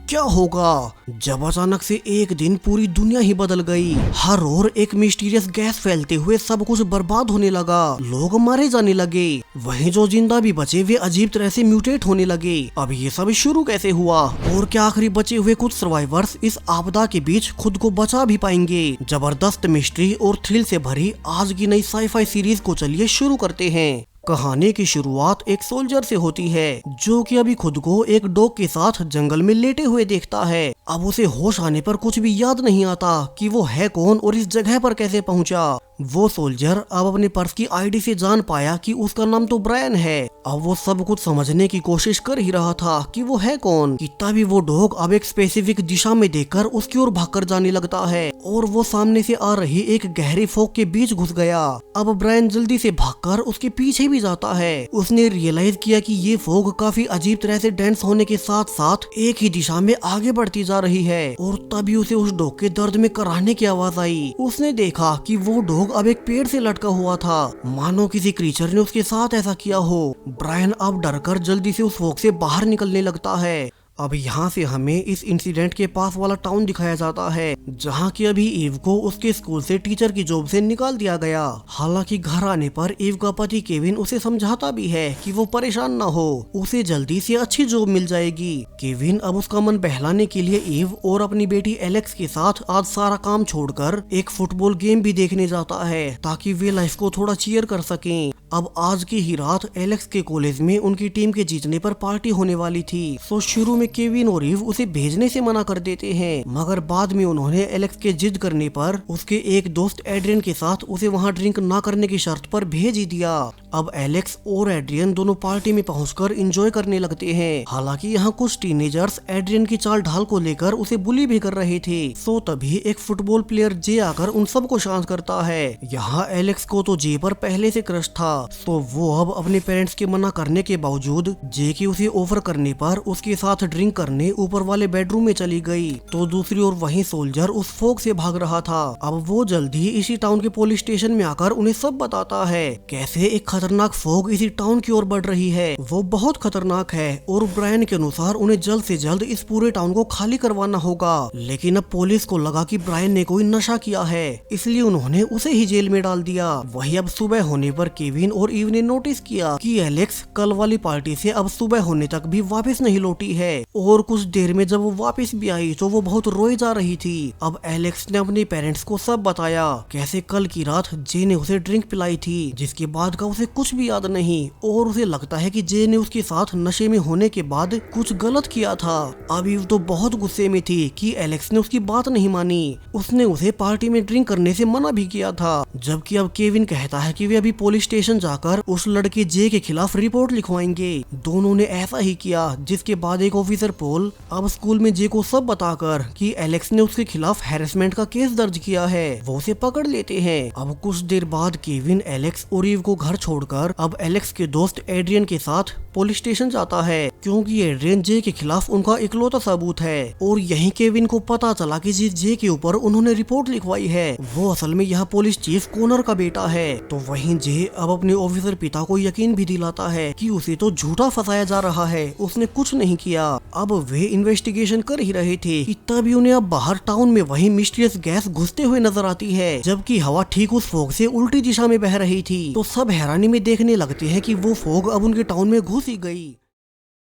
क्या होगा जब अचानक से एक दिन पूरी दुनिया ही बदल गई। हर ओर एक मिस्टीरियस गैस फैलते हुए सब कुछ बर्बाद होने लगा। लोग मारे जाने लगे, वहीं जो जिंदा भी बचे वे अजीब तरह से म्यूटेट होने लगे। अब ये सब शुरू कैसे हुआ और क्या आखिरी बचे हुए कुछ सर्वाइवर्स इस आपदा के बीच खुद को बचा भी पाएंगे? जबरदस्त मिस्ट्री और थ्रिल से भरी आज की नई साई-फाई सीरीज को चलिए शुरू करते हैं। कहानी की शुरुआत एक सोल्जर से होती है जो कि अभी खुद को एक डॉग के साथ जंगल में लेटे हुए देखता है। अब उसे होश आने पर कुछ भी याद नहीं आता कि वो है कौन और इस जगह पर कैसे पहुंचा। वो सोल्जर अब अपने पर्स की आईडी से जान पाया कि उसका नाम तो ब्रायन है। अब वो सब कुछ समझने की कोशिश कर ही रहा था कि वो है कौन कि तभी वो डॉग अब एक स्पेसिफिक दिशा में देखकर उसकी ओर भागकर जाने लगता है और वो सामने से आ रही एक गहरी फॉग के बीच घुस गया। अब ब्रायन जल्दी से भागकर उसके पीछे भी जाता है। उसने रियलाइज किया कि ये फॉग काफी अजीब तरह से डेंस होने के साथ साथ एक ही दिशा में आगे बढ़ती जा रही है और तभी उसे उस डॉग के दर्द में कराहने की आवाज आई। उसने देखा कि वो डॉग अब एक पेड़ से लटका हुआ था, मानो किसी क्रीचर ने उसके साथ ऐसा किया हो। ब्रायन अब डरकर जल्दी से उस फॉग से बाहर निकलने लगता है। अब यहाँ से हमें इस इंसिडेंट के पास वाला टाउन दिखाया जाता है जहाँ की अभी ईव को उसके स्कूल से टीचर की जॉब से निकाल दिया गया। हालांकि घर आने पर ईव का पति केविन उसे समझाता भी है कि वो परेशान ना हो, उसे जल्दी से अच्छी जॉब मिल जाएगी। केविन अब उसका मन बहलाने के लिए ईव और अपनी बेटी एलेक्स के साथ आज सारा काम छोड़कर एक फुटबॉल गेम भी देखने जाता है ताकि वे लाइफ को थोड़ा चीयर कर सकें। अब आज की ही रात एलेक्स के कॉलेज में उनकी टीम के जीतने पर पार्टी होने वाली थी। तो शुरू में केविन और ईव उसे भेजने से मना कर देते हैं, मगर बाद में उन्होंने एलेक्स के जिद करने पर उसके एक दोस्त एड्रियन के साथ उसे वहां ड्रिंक ना करने की शर्त पर भेज ही दिया। अब एलेक्स और एड्रियन दोनों पार्टी में पहुंचकर एंजॉय करने लगते हैं। हालांकि यहाँ कुछ टीनेजर्स एड्रियन की चाल ढाल को लेकर उसे बुली भी कर रहे थे। सो तभी एक फुटबॉल प्लेयर जे आकर उन सबको शांत करता है। यहाँ एलेक्स को तो जे पर पहले से क्रश था, तो वो अब अपने पेरेंट्स के मना करने के बावजूद जे की उसे ऑफर करने पर उसके साथ ड्रिंक करने ऊपर वाले बेडरूम में चली गई। तो दूसरी ओर वहीं सोल्जर उस फॉग से भाग रहा था। अब वो जल्दी ही इसी टाउन के पुलिस स्टेशन में आकर उन्हें सब बताता है कैसे एक खतरनाक फॉग इसी टाउन की ओर बढ़ रही है। वो बहुत खतरनाक है और ब्रायन के अनुसार उन्हें जल्द से जल्द इस पूरे टाउन को खाली करवाना होगा। लेकिन अब पुलिस को लगा कि ब्रायन ने कोई नशा किया है, इसलिए उन्होंने उसे ही जेल में डाल दिया। वही अब सुबह होने पर केविन और ईव ने नोटिस किया कि एलेक्स कल वाली पार्टी से अब सुबह होने तक भी वापस नहीं लौटी है और कुछ देर में जब वो वापस भी आई तो वो बहुत रोई जा रही थी। अब एलेक्स ने अपने पेरेंट्स को सब बताया कैसे कल की रात जे ने उसे ड्रिंक पिलाई थी, जिसके बाद का उसे कुछ भी याद नहीं और उसे लगता है कि जे ने उसके साथ नशे में होने के बाद कुछ गलत किया था। अब ईव तो बहुत गुस्से में थी कि एलेक्स ने उसकी बात नहीं मानी। उसने उसे पार्टी में ड्रिंक करने से मना भी किया था। जबकि अब केविन कहता है कि वे अभी पुलिस स्टेशन जाकर उस लड़के जे के खिलाफ रिपोर्ट लिखवाएंगे। दोनों ने ऐसा ही किया, जिसके बाद एक ऑफिसर पोल अब स्कूल में जे को सब बताकर कि एलेक्स ने उसके खिलाफ हैरेसमेंट का केस दर्ज किया है, वो उसे पकड़ लेते हैं। अब कुछ देर बाद केविन एलेक्स और ईव को घर छोड़कर अब एलेक्स के दोस्त एड्रियन के साथ पुलिस स्टेशन जाता है, क्योंकि एड्रियन जे के खिलाफ उनका इकलौता सबूत है। और यहीं केविन को पता चला कि जिस जे के ऊपर उन्होंने रिपोर्ट लिखवाई है वो असल में यहाँ पुलिस चीफ कोनर का बेटा है। तो वहीं जे अब अपने ऑफिसर पिता को यकीन भी दिलाता है कि उसे तो झूठा फंसाया जा रहा है, उसने कुछ नहीं किया। अब वे इन्वेस्टिगेशन कर ही रहे थे कि तभी उन्हें अब बाहर टाउन में वही मिस्टीरियस गैस घुसते हुए नजर आती है, जबकि हवा ठीक उस फॉग से उल्टी दिशा में बह रही थी। तो सब हैरानी में देखने लगते हैं कि वो फॉग अब उनके टाउन में घुस ही गई।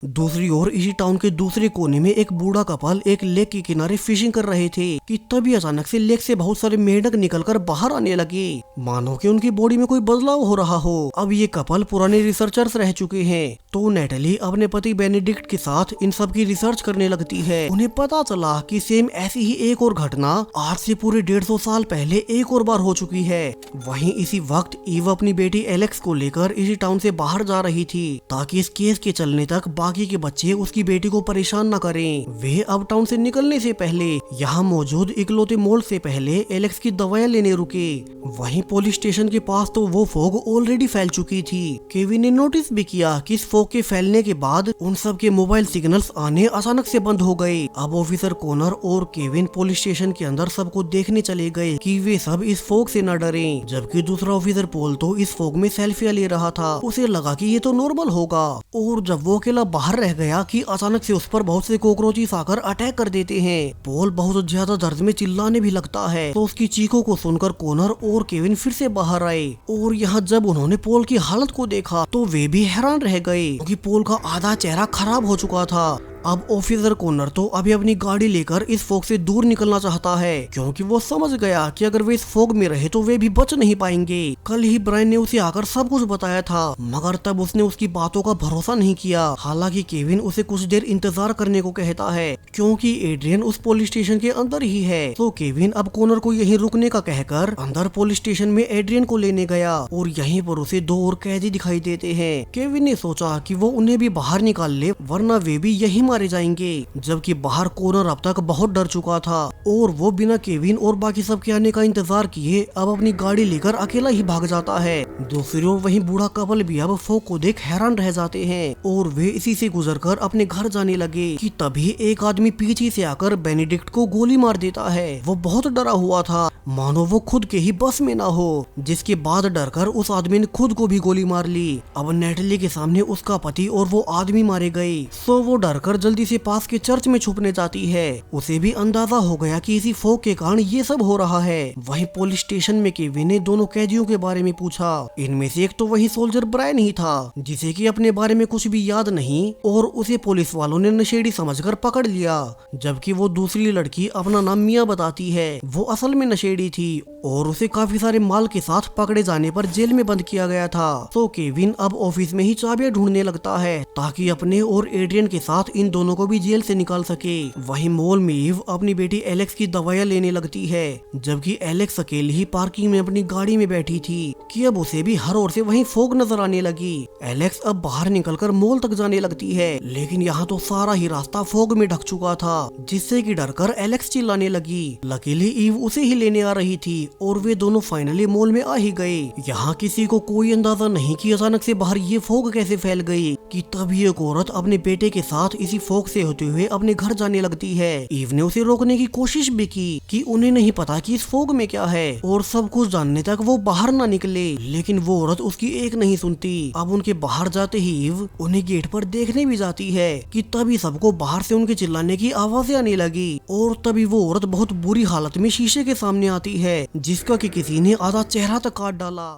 दूसरी ओर इसी टाउन के दूसरे कोने में एक बूढ़ा कपल एक लेक के किनारे फिशिंग कर रहे थे कि तभी अचानक से लेक से बहुत सारे मेंढक निकलकर बाहर आने लगे, मानो कि उनकी बॉडी में कोई बदलाव हो रहा हो। अब ये कपल पुराने रिसर्चर्स रह चुके हैं, तो नेटली अपने पति बेनेडिक्ट के साथ इन सब की रिसर्च करने लगती है। उन्हें पता चला कि सेम ऐसी ही एक और घटना आज से पूरे 150 साल पहले एक और बार हो चुकी है। वहीं इसी वक्त ईव अपनी बेटी एलेक्स को लेकर इसी टाउन से बाहर जा रही थी ताकि इस केस के चलने तक बाकी के बच्चे उसकी बेटी को परेशान न करें। वे अब टाउन से निकलने से पहले यहाँ मौजूद इकलौते मॉल से पहले एलेक्स की दवाइयाँ लेने रुके। वहीं पुलिस स्टेशन के पास तो वो फॉग ऑलरेडी फैल चुकी थी। केविन ने नोटिस भी किया कि इस फॉग फोग के फैलने के बाद उन सब के मोबाइल सिग्नल्स आने अचानक से बंद हो गए। अब ऑफिसर कॉनर और केविन पुलिस स्टेशन के अंदर सबको देखने चले गए कि वे सब इस फोग से न डरें। जबकि दूसरा ऑफिसर पॉल तो इस फोग में सेल्फियां ले रहा था। उसे लगा कि ये तो नॉर्मल होगा। और जब वो अकेला बाहर रह गया कि अचानक से उस पर बहुत से कॉकरोचेस आकर अटैक कर देते हैं। पॉल बहुत ज्यादा दर्द में चिल्लाने भी लगता है। तो उसकी चीखों को सुनकर कॉनर और केविन फिर से बाहर आए। और यहाँ जब उन्होंने पॉल की हालत को देखा तो वे भी हैरान रह गए क्योंकि पॉल का आधा चेहरा खराब हो चुका था। अब ऑफिसर कॉनर तो अभी अपनी गाड़ी लेकर इस फोग से दूर निकलना चाहता है क्योंकि वो समझ गया कि अगर वे इस फोग में रहे तो वे भी बच नहीं पाएंगे। कल ही ब्रायन ने उसे आकर सब कुछ बताया था मगर तब उसने उसकी बातों का भरोसा नहीं किया। हालांकि केविन उसे कुछ देर इंतजार करने को कहता है क्योंकि एड्रियन उस पुलिस स्टेशन के अंदर ही है। तो केविन अब कॉनर को यहीं रुकने का कहकर अंदर पुलिस स्टेशन में एड्रियन को लेने गया और यहीं पर उसे दो और कैदी दिखाई देते हैं। केविन ने सोचा कि वो उन्हें भी बाहर निकाल ले वरना वे भी यहीं मारे जाएंगे। जबकि बाहर कॉनर अब तक बहुत डर चुका था और वो बिना केविन और बाकी सब के आने का इंतजार किए अब अपनी गाड़ी लेकर अकेला ही भाग जाता है। दूसरी ओर वहीं बूढ़ा कपल भी अब फोग को देख हैरान रह जाते हैं और वे इसी से गुजरकर अपने घर जाने लगे कि तभी एक आदमी पीछे से आकर बेनेडिक्ट को गोली मार देता है। वो बहुत डरा हुआ था मानो वो खुद के ही बस में ना हो, जिसके बाद डरकर उस आदमी ने खुद को भी गोली मार ली। अब नेटली के सामने उसका पति और वो आदमी मारे गए। सो वो डरकर जल्दी से पास के चर्च में छुपने जाती है। उसे भी अंदाजा हो गया कि इसी फोग के कारण ये सब हो रहा है। वहीं पुलिस स्टेशन में केविन ने दोनों कैदियों के बारे में पूछा। इनमें से एक तो वही सोल्जर ब्रायन ही था जिसे कि अपने बारे में कुछ भी याद नहीं और उसे पुलिस वालों ने नशेड़ी समझकर पकड़ लिया। जबकि वो दूसरी लड़की अपना नाम मिया बताती है वो असल में नशेड़ी थी और उसे काफी सारे माल के साथ पकड़े जाने पर जेल में बंद किया गया था। तो केविन अब ऑफिस में ही चाबियां ढूंढने लगता है ताकि अपने और एड्रियन के साथ इन दोनों को भी जेल से निकाल सके। वहीं मॉल में ईव अपनी बेटी एलेक्स की दवाइयां लेने लगती है जबकि एलेक्स अकेली ही पार्किंग में अपनी गाड़ी में बैठी थी कि अब उसे भी हर ओर से वहीं फोग नजर आने लगी। एलेक्स अब बाहर निकलकर मॉल तक जाने लगती है लेकिन यहाँ तो सारा ही रास्ता फोग में ढक चुका था जिससे कि डरकर एलेक्स चिल्लाने लगी। लकीली ईव उसे ही लेने आ रही थी और वे दोनों फाइनली मॉल में आ ही गए। यहाँ किसी को कोई अंदाजा नहीं कि अचानक से बाहर ये फोग कैसे फैल गई कि तभी एक औरत अपने बेटे के साथ इसी फोग से होते हुए अपने घर जाने लगती है। ईव ने उसे रोकने की कोशिश भी की कि उन्हें नहीं पता कि इस फोग में क्या है और सब कुछ जानने तक वो बाहर ना निकले, लेकिन वो औरत उसकी एक नहीं सुनती। अब उनके बाहर जाते ही ईव उन्हें गेट पर देखने भी जाती है कि तभी सबको बाहर से उनके चिल्लाने की आवाजें आने लगी और तभी वो औरत बहुत बुरी हालत में शीशे के सामने आती है जिसका कि किसी ने आधा चेहरा तक काट डाला।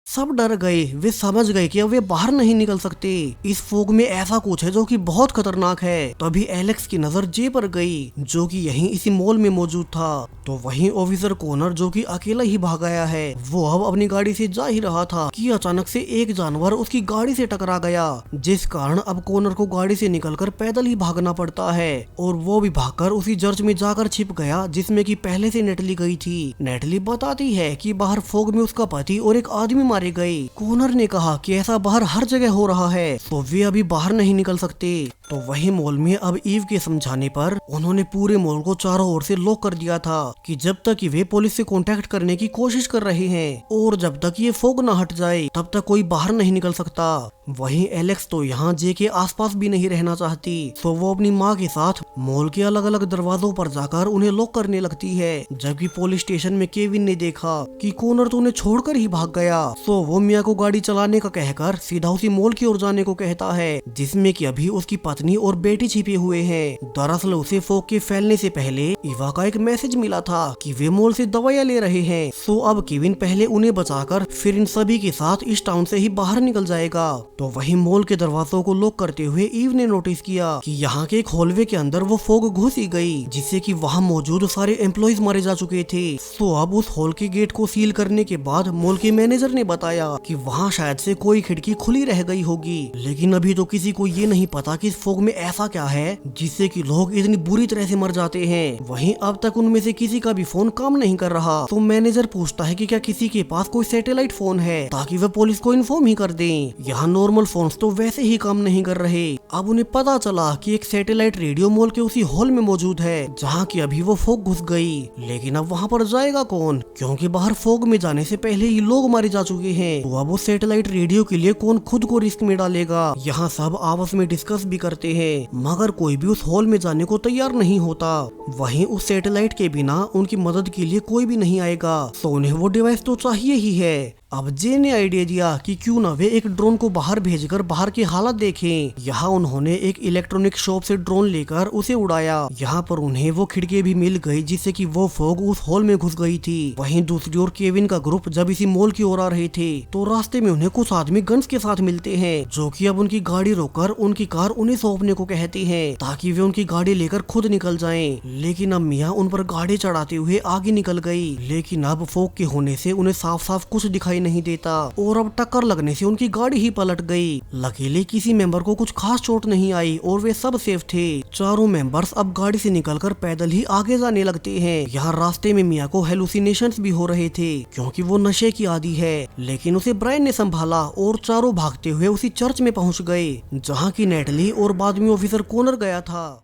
सब डर गए। वे समझ गए कि अब वे बाहर नहीं निकल सकते। इस फोग में ऐसा कुछ है जो कि बहुत खतरनाक है। तभी एलेक्स की नजर जे पर गई जो कि यहीं इसी मॉल में मौजूद था। तो वहीं ऑफिसर कॉनर जो कि अकेला ही भाग गया है वो अब अपनी गाड़ी से जा ही रहा था कि अचानक से एक जानवर उसकी गाड़ी से टकरा गया जिस कारण अब कॉनर को गाड़ी से निकलकर पैदल ही भागना पड़ता है और वो भी भागकर उसी चर्च में जाकर छिप गया जिसमें कि पहले से नेटली गई थी। नेटली बताती है कि बाहर फोग में उसका पति और एक आदमी मारे गए। कॉनर ने कहा कि ऐसा बाहर हर जगह हो रहा है तो वे अभी बाहर नहीं निकल सकते। तो वही मॉल में अब ईव के समझाने पर उन्होंने पूरे मॉल को चारों ओर से लॉक कर दिया था कि जब तक वे पुलिस से कांटेक्ट करने की कोशिश कर रहे हैं और जब तक ये फोग न हट जाए तब तक कोई बाहर नहीं निकल सकता। वहीं एलेक्स तो यहाँ जे के आसपास भी नहीं रहना चाहती तो वो अपनी माँ के साथ मॉल के अलग अलग दरवाजों पर जाकर उन्हें लॉक करने लगती है। जबकि पुलिस स्टेशन में केविन ने देखा कि कॉनर तो उन्हें छोड़कर ही भाग गया तो वो मिया को गाड़ी चलाने का कहकर सीधा उसी मॉल की ओर जाने को कहता है जिसमें कि अभी उसकी पत्नी और बेटी छिपे हुए हैं। दरअसल उसे फोग के फैलने से पहले इवा का एक मैसेज मिला था कि वे मॉल से दवाइयां ले रहे हैं। सो अब केविन पहले उन्हें बचाकर फिर इन सभी के साथ इस टाउन से ही बाहर निकल जाएगा। तो वही मॉल के दरवाजों को लॉक करते हुए ईव ने नोटिस किया कि यहाँ के एक हॉलवे के अंदर वो फोग घुस ही गई जिससे कि वहाँ मौजूद सारे एम्प्लॉइज मारे जा चुके थे। तो अब उस हॉल के गेट को सील करने के बाद मॉल के मैनेजर ने बताया कि वहाँ शायद से कोई खिड़की खुली रह गई होगी, लेकिन अभी तो किसी को ये नहीं पता कि इस फोग में ऐसा क्या है जिससे कि लोग इतनी बुरी तरह से मर जाते हैं। वहीं अब तक उनमें से किसी का भी फोन काम नहीं कर रहा। तो मैनेजर पूछता है कि क्या किसी के पास कोई सैटेलाइट फोन है ताकि वह पुलिस को इन्फॉर्म ही कर दें। यहाँ नॉर्मल फोन्स तो वैसे ही काम नहीं कर रहे। अब उन्हें पता चला कि एक सैटेलाइट रेडियो मॉल के उसी हॉल में मौजूद है जहाँ की अभी वो फोग घुस गई। लेकिन अब वहाँ पर जाएगा कौन, क्योंकि बाहर फोग में जाने से पहले ही लोग मारे जा चुके हैं। तो अब वो सैटेलाइट रेडियो के लिए कौन खुद को रिस्क में डालेगा। यहाँ सब आपस में डिस्कस भी करते हैं, मगर कोई भी उस हॉल में जाने को तैयार नहीं होता। वहीं उस सैटेलाइट के बिना उनकी मदद के लिए कोई भी नहीं आएगा, तो उन्हें वो डिवाइस तो चाहिए ही है। अब जे ने आइडिया दिया कि क्यों ना वे एक ड्रोन को बाहर भेजकर बाहर की हालत देखें। यहाँ उन्होंने एक इलेक्ट्रॉनिक शॉप से ड्रोन लेकर उसे उड़ाया। यहाँ पर उन्हें वो खिड़की भी मिल गई जिससे कि वो फोग उस हॉल में घुस गई थी। वहीं दूसरी ओर केविन का ग्रुप जब इसी मॉल की ओर आ रहे थे तो रास्ते में उन्हें कुछ आदमी गन्स के साथ मिलते हैं, जो कि अब उनकी गाड़ी रोककर उनकी कार उन्हें सौंपने को कहती है ताकि वे उनकी गाड़ी लेकर खुद निकल जाएं। लेकिन अब मिया उन पर गाड़ी चढ़ाते हुए आगे निकल गई। लेकिन अब फोग के होने से उन्हें साफ साफ कुछ दिखाई नहीं देता और अब टक्कर लगने से उनकी गाड़ी ही पलट गई। लकीली किसी मेंबर को कुछ खास चोट नहीं आई और वे सब सेफ थे। चारों मेंबर्स अब गाड़ी से निकलकर पैदल ही आगे जाने लगते हैं। यहाँ रास्ते में मिया को हेलुसिनेशंस भी हो रहे थे क्योंकि वो नशे की आदी है। लेकिन उसे ब्रायन ने संभाला और चारों भागते हुए उसी चर्च में पहुंच गए जहाँ की नेटली और बाद में ऑफिसर कॉनर गया था।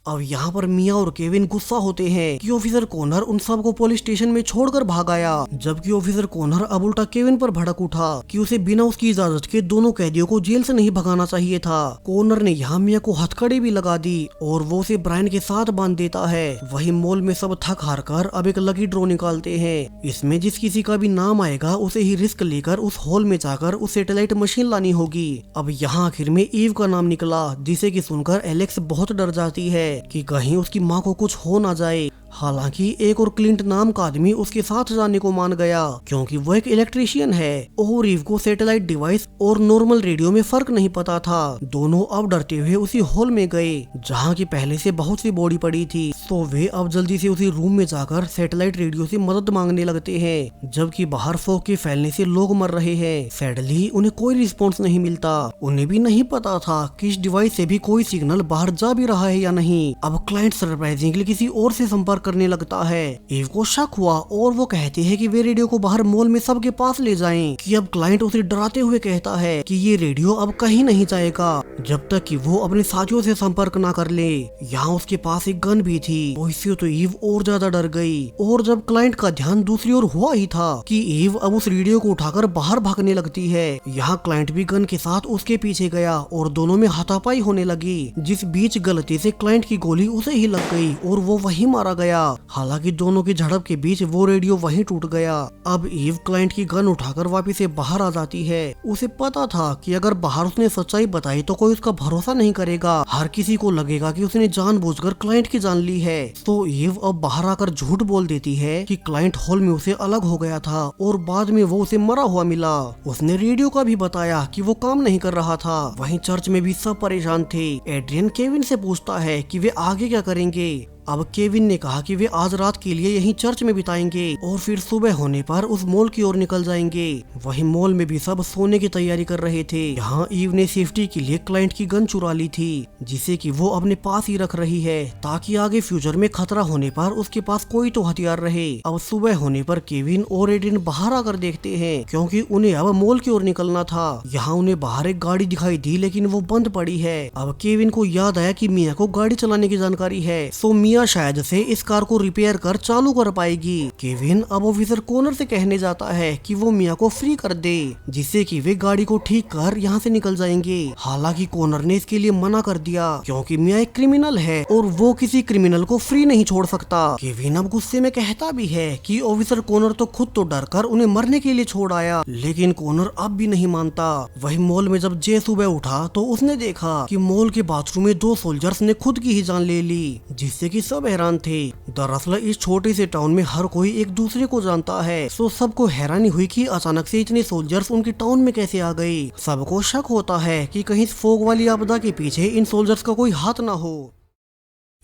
अब यहाँ पर मिया और केविन गुस्सा होते हैं कि ऑफिसर कॉनर उन सबको पुलिस स्टेशन में छोड़कर भाग आया, जबकि ऑफिसर कॉनर अब उल्टा केविन पर भड़क उठा कि उसे बिना उसकी इजाजत के दोनों कैदियों को जेल से नहीं भगाना चाहिए था। कॉनर ने यहाँ मिया को हथकड़ी भी लगा दी और वो उसे ब्रायन के साथ बांध देता है। वही मॉल में सब थक हार कर अब एक लकी ड्रॉ निकालते हैं। इसमें जिस किसी का भी नाम आएगा उसे ही रिस्क लेकर उस हॉल में जाकर उस सैटेलाइट मशीन लानी होगी। अब यहाँ आखिर में ईव का नाम निकला, जिसे की सुनकर एलेक्स बहुत डर जाती है कि कहीं उसकी माँ को कुछ हो ना जाए। हालांकि एक और क्लिंट नाम का आदमी उसके साथ जाने को मान गया क्योंकि वो एक इलेक्ट्रीशियन है और ईव को सैटेलाइट डिवाइस और नॉर्मल रेडियो में फर्क नहीं पता था। दोनों अब डरते हुए उसी हॉल में गए जहाँ की पहले से बहुत सी बॉडी पड़ी थी। तो वे अब जल्दी से उसी रूम में जाकर सैटेलाइट रेडियो से मदद मांगने लगते हैं, जबकि बाहर फोग के फैलने से लोग मर रहे हैं। सैडली उन्हें कोई रिस्पॉन्स नहीं मिलता। उन्हें भी नहीं पता था कि इस डिवाइस से भी कोई सिग्नल बाहर जा भी रहा है या नहीं। अब क्लाइंट सरप्राइजिंगली किसी और से संपर्क करने लगता है। ईव को शक हुआ और वो कहते हैं कि वे रेडियो को बाहर मॉल में सबके पास ले जाएं। कि अब क्लाइंट उसे डराते हुए कहता है कि ये रेडियो अब कहीं नहीं जाएगा जब तक कि वो अपने साथियों से संपर्क ना कर ले। यहाँ उसके पास एक गन भी थी। तो इससे तो ईव और ज्यादा डर गई और जब क्लाइंट का ध्यान दूसरी ओर हुआ ही था कि ईव अब उस रेडियो को उठाकर बाहर भागने लगती है। यहाँ क्लाइंट भी गन के साथ उसके पीछे गया और दोनों में हाथापाई होने लगी, जिस बीच गलती से क्लाइंट की गोली उसे ही लग गई और वो वहीं मारा गया। हालांकि दोनों की झड़प के बीच वो रेडियो वहीं टूट गया। अब ईव क्लाइंट की गन उठाकर वापिस से बाहर आ जाती है। उसे पता था कि अगर बाहर उसने सच्चाई बताई तो कोई उसका भरोसा नहीं करेगा। हर किसी को लगेगा कि उसने जानबूझकर क्लाइंट की जान ली है। तो ईव अब बाहर आकर झूठ बोल देती है कि क्लाइंट हॉल में उसे अलग हो गया था और बाद में वो उसे मरा हुआ मिला। उसने रेडियो का भी बताया कि वो काम नहीं कर रहा था। वहीं चर्च में भी सब परेशान थे। एड्रियन केविन से पूछता है कि वे आगे क्या करेंगे। अब केविन ने कहा कि वे आज रात के लिए यहीं चर्च में बिताएंगे और फिर सुबह होने पर उस मॉल की ओर निकल जाएंगे। वहीं मॉल में भी सब सोने की तैयारी कर रहे थे। यहाँ ईव ने सेफ्टी के लिए क्लाइंट की गन चुरा ली थी, जिसे कि वो अपने पास ही रख रही है ताकि आगे फ्यूचर में खतरा होने पर उसके पास कोई तो हथियार रहे। अब सुबह होने पर केविन और एड्रियन बाहर आकर देखते हैं क्योंकि उन्हें अब मॉल की ओर निकलना था। यहाँ उन्हें बाहर एक गाड़ी दिखाई दी लेकिन वो बंद पड़ी है। अब केविन को याद आया कि मिया को गाड़ी चलाने की जानकारी है, सो मिया शायद से इस कार को रिपेयर कर चालू कर पाएगी। केविन अब ऑफिसर कॉनर से कहने जाता है कि वो मिया को फ्री कर दे, जिससे कि वे गाड़ी को ठीक कर यहाँ से निकल जाएंगे। हालांकि कॉनर ने इसके लिए मना कर दिया क्योंकि मिया एक क्रिमिनल है और वो किसी क्रिमिनल को फ्री नहीं छोड़ सकता। केविन अब गुस्से में कहता भी है कि ऑफिसर कॉनर तो खुद तो डर कर उन्हें मरने के लिए छोड़ आया, लेकिन कॉनर अब भी नहीं मानता। वही मॉल में जब जे सुबह उठा तो उसने देखा कि मॉल के बाथरूम में 2 सोल्जर्स ने खुद की ही जान ले ली, जिससे कि सब हैरान थे। दरअसल इस छोटे से टाउन में हर कोई एक दूसरे को जानता है, सो सबको हैरानी हुई कि अचानक से इतने सोल्जर्स उनके टाउन में कैसे आ गए। सबको शक होता है कि कहीं फोग वाली आपदा के पीछे इन सोल्जर्स का कोई हाथ ना हो।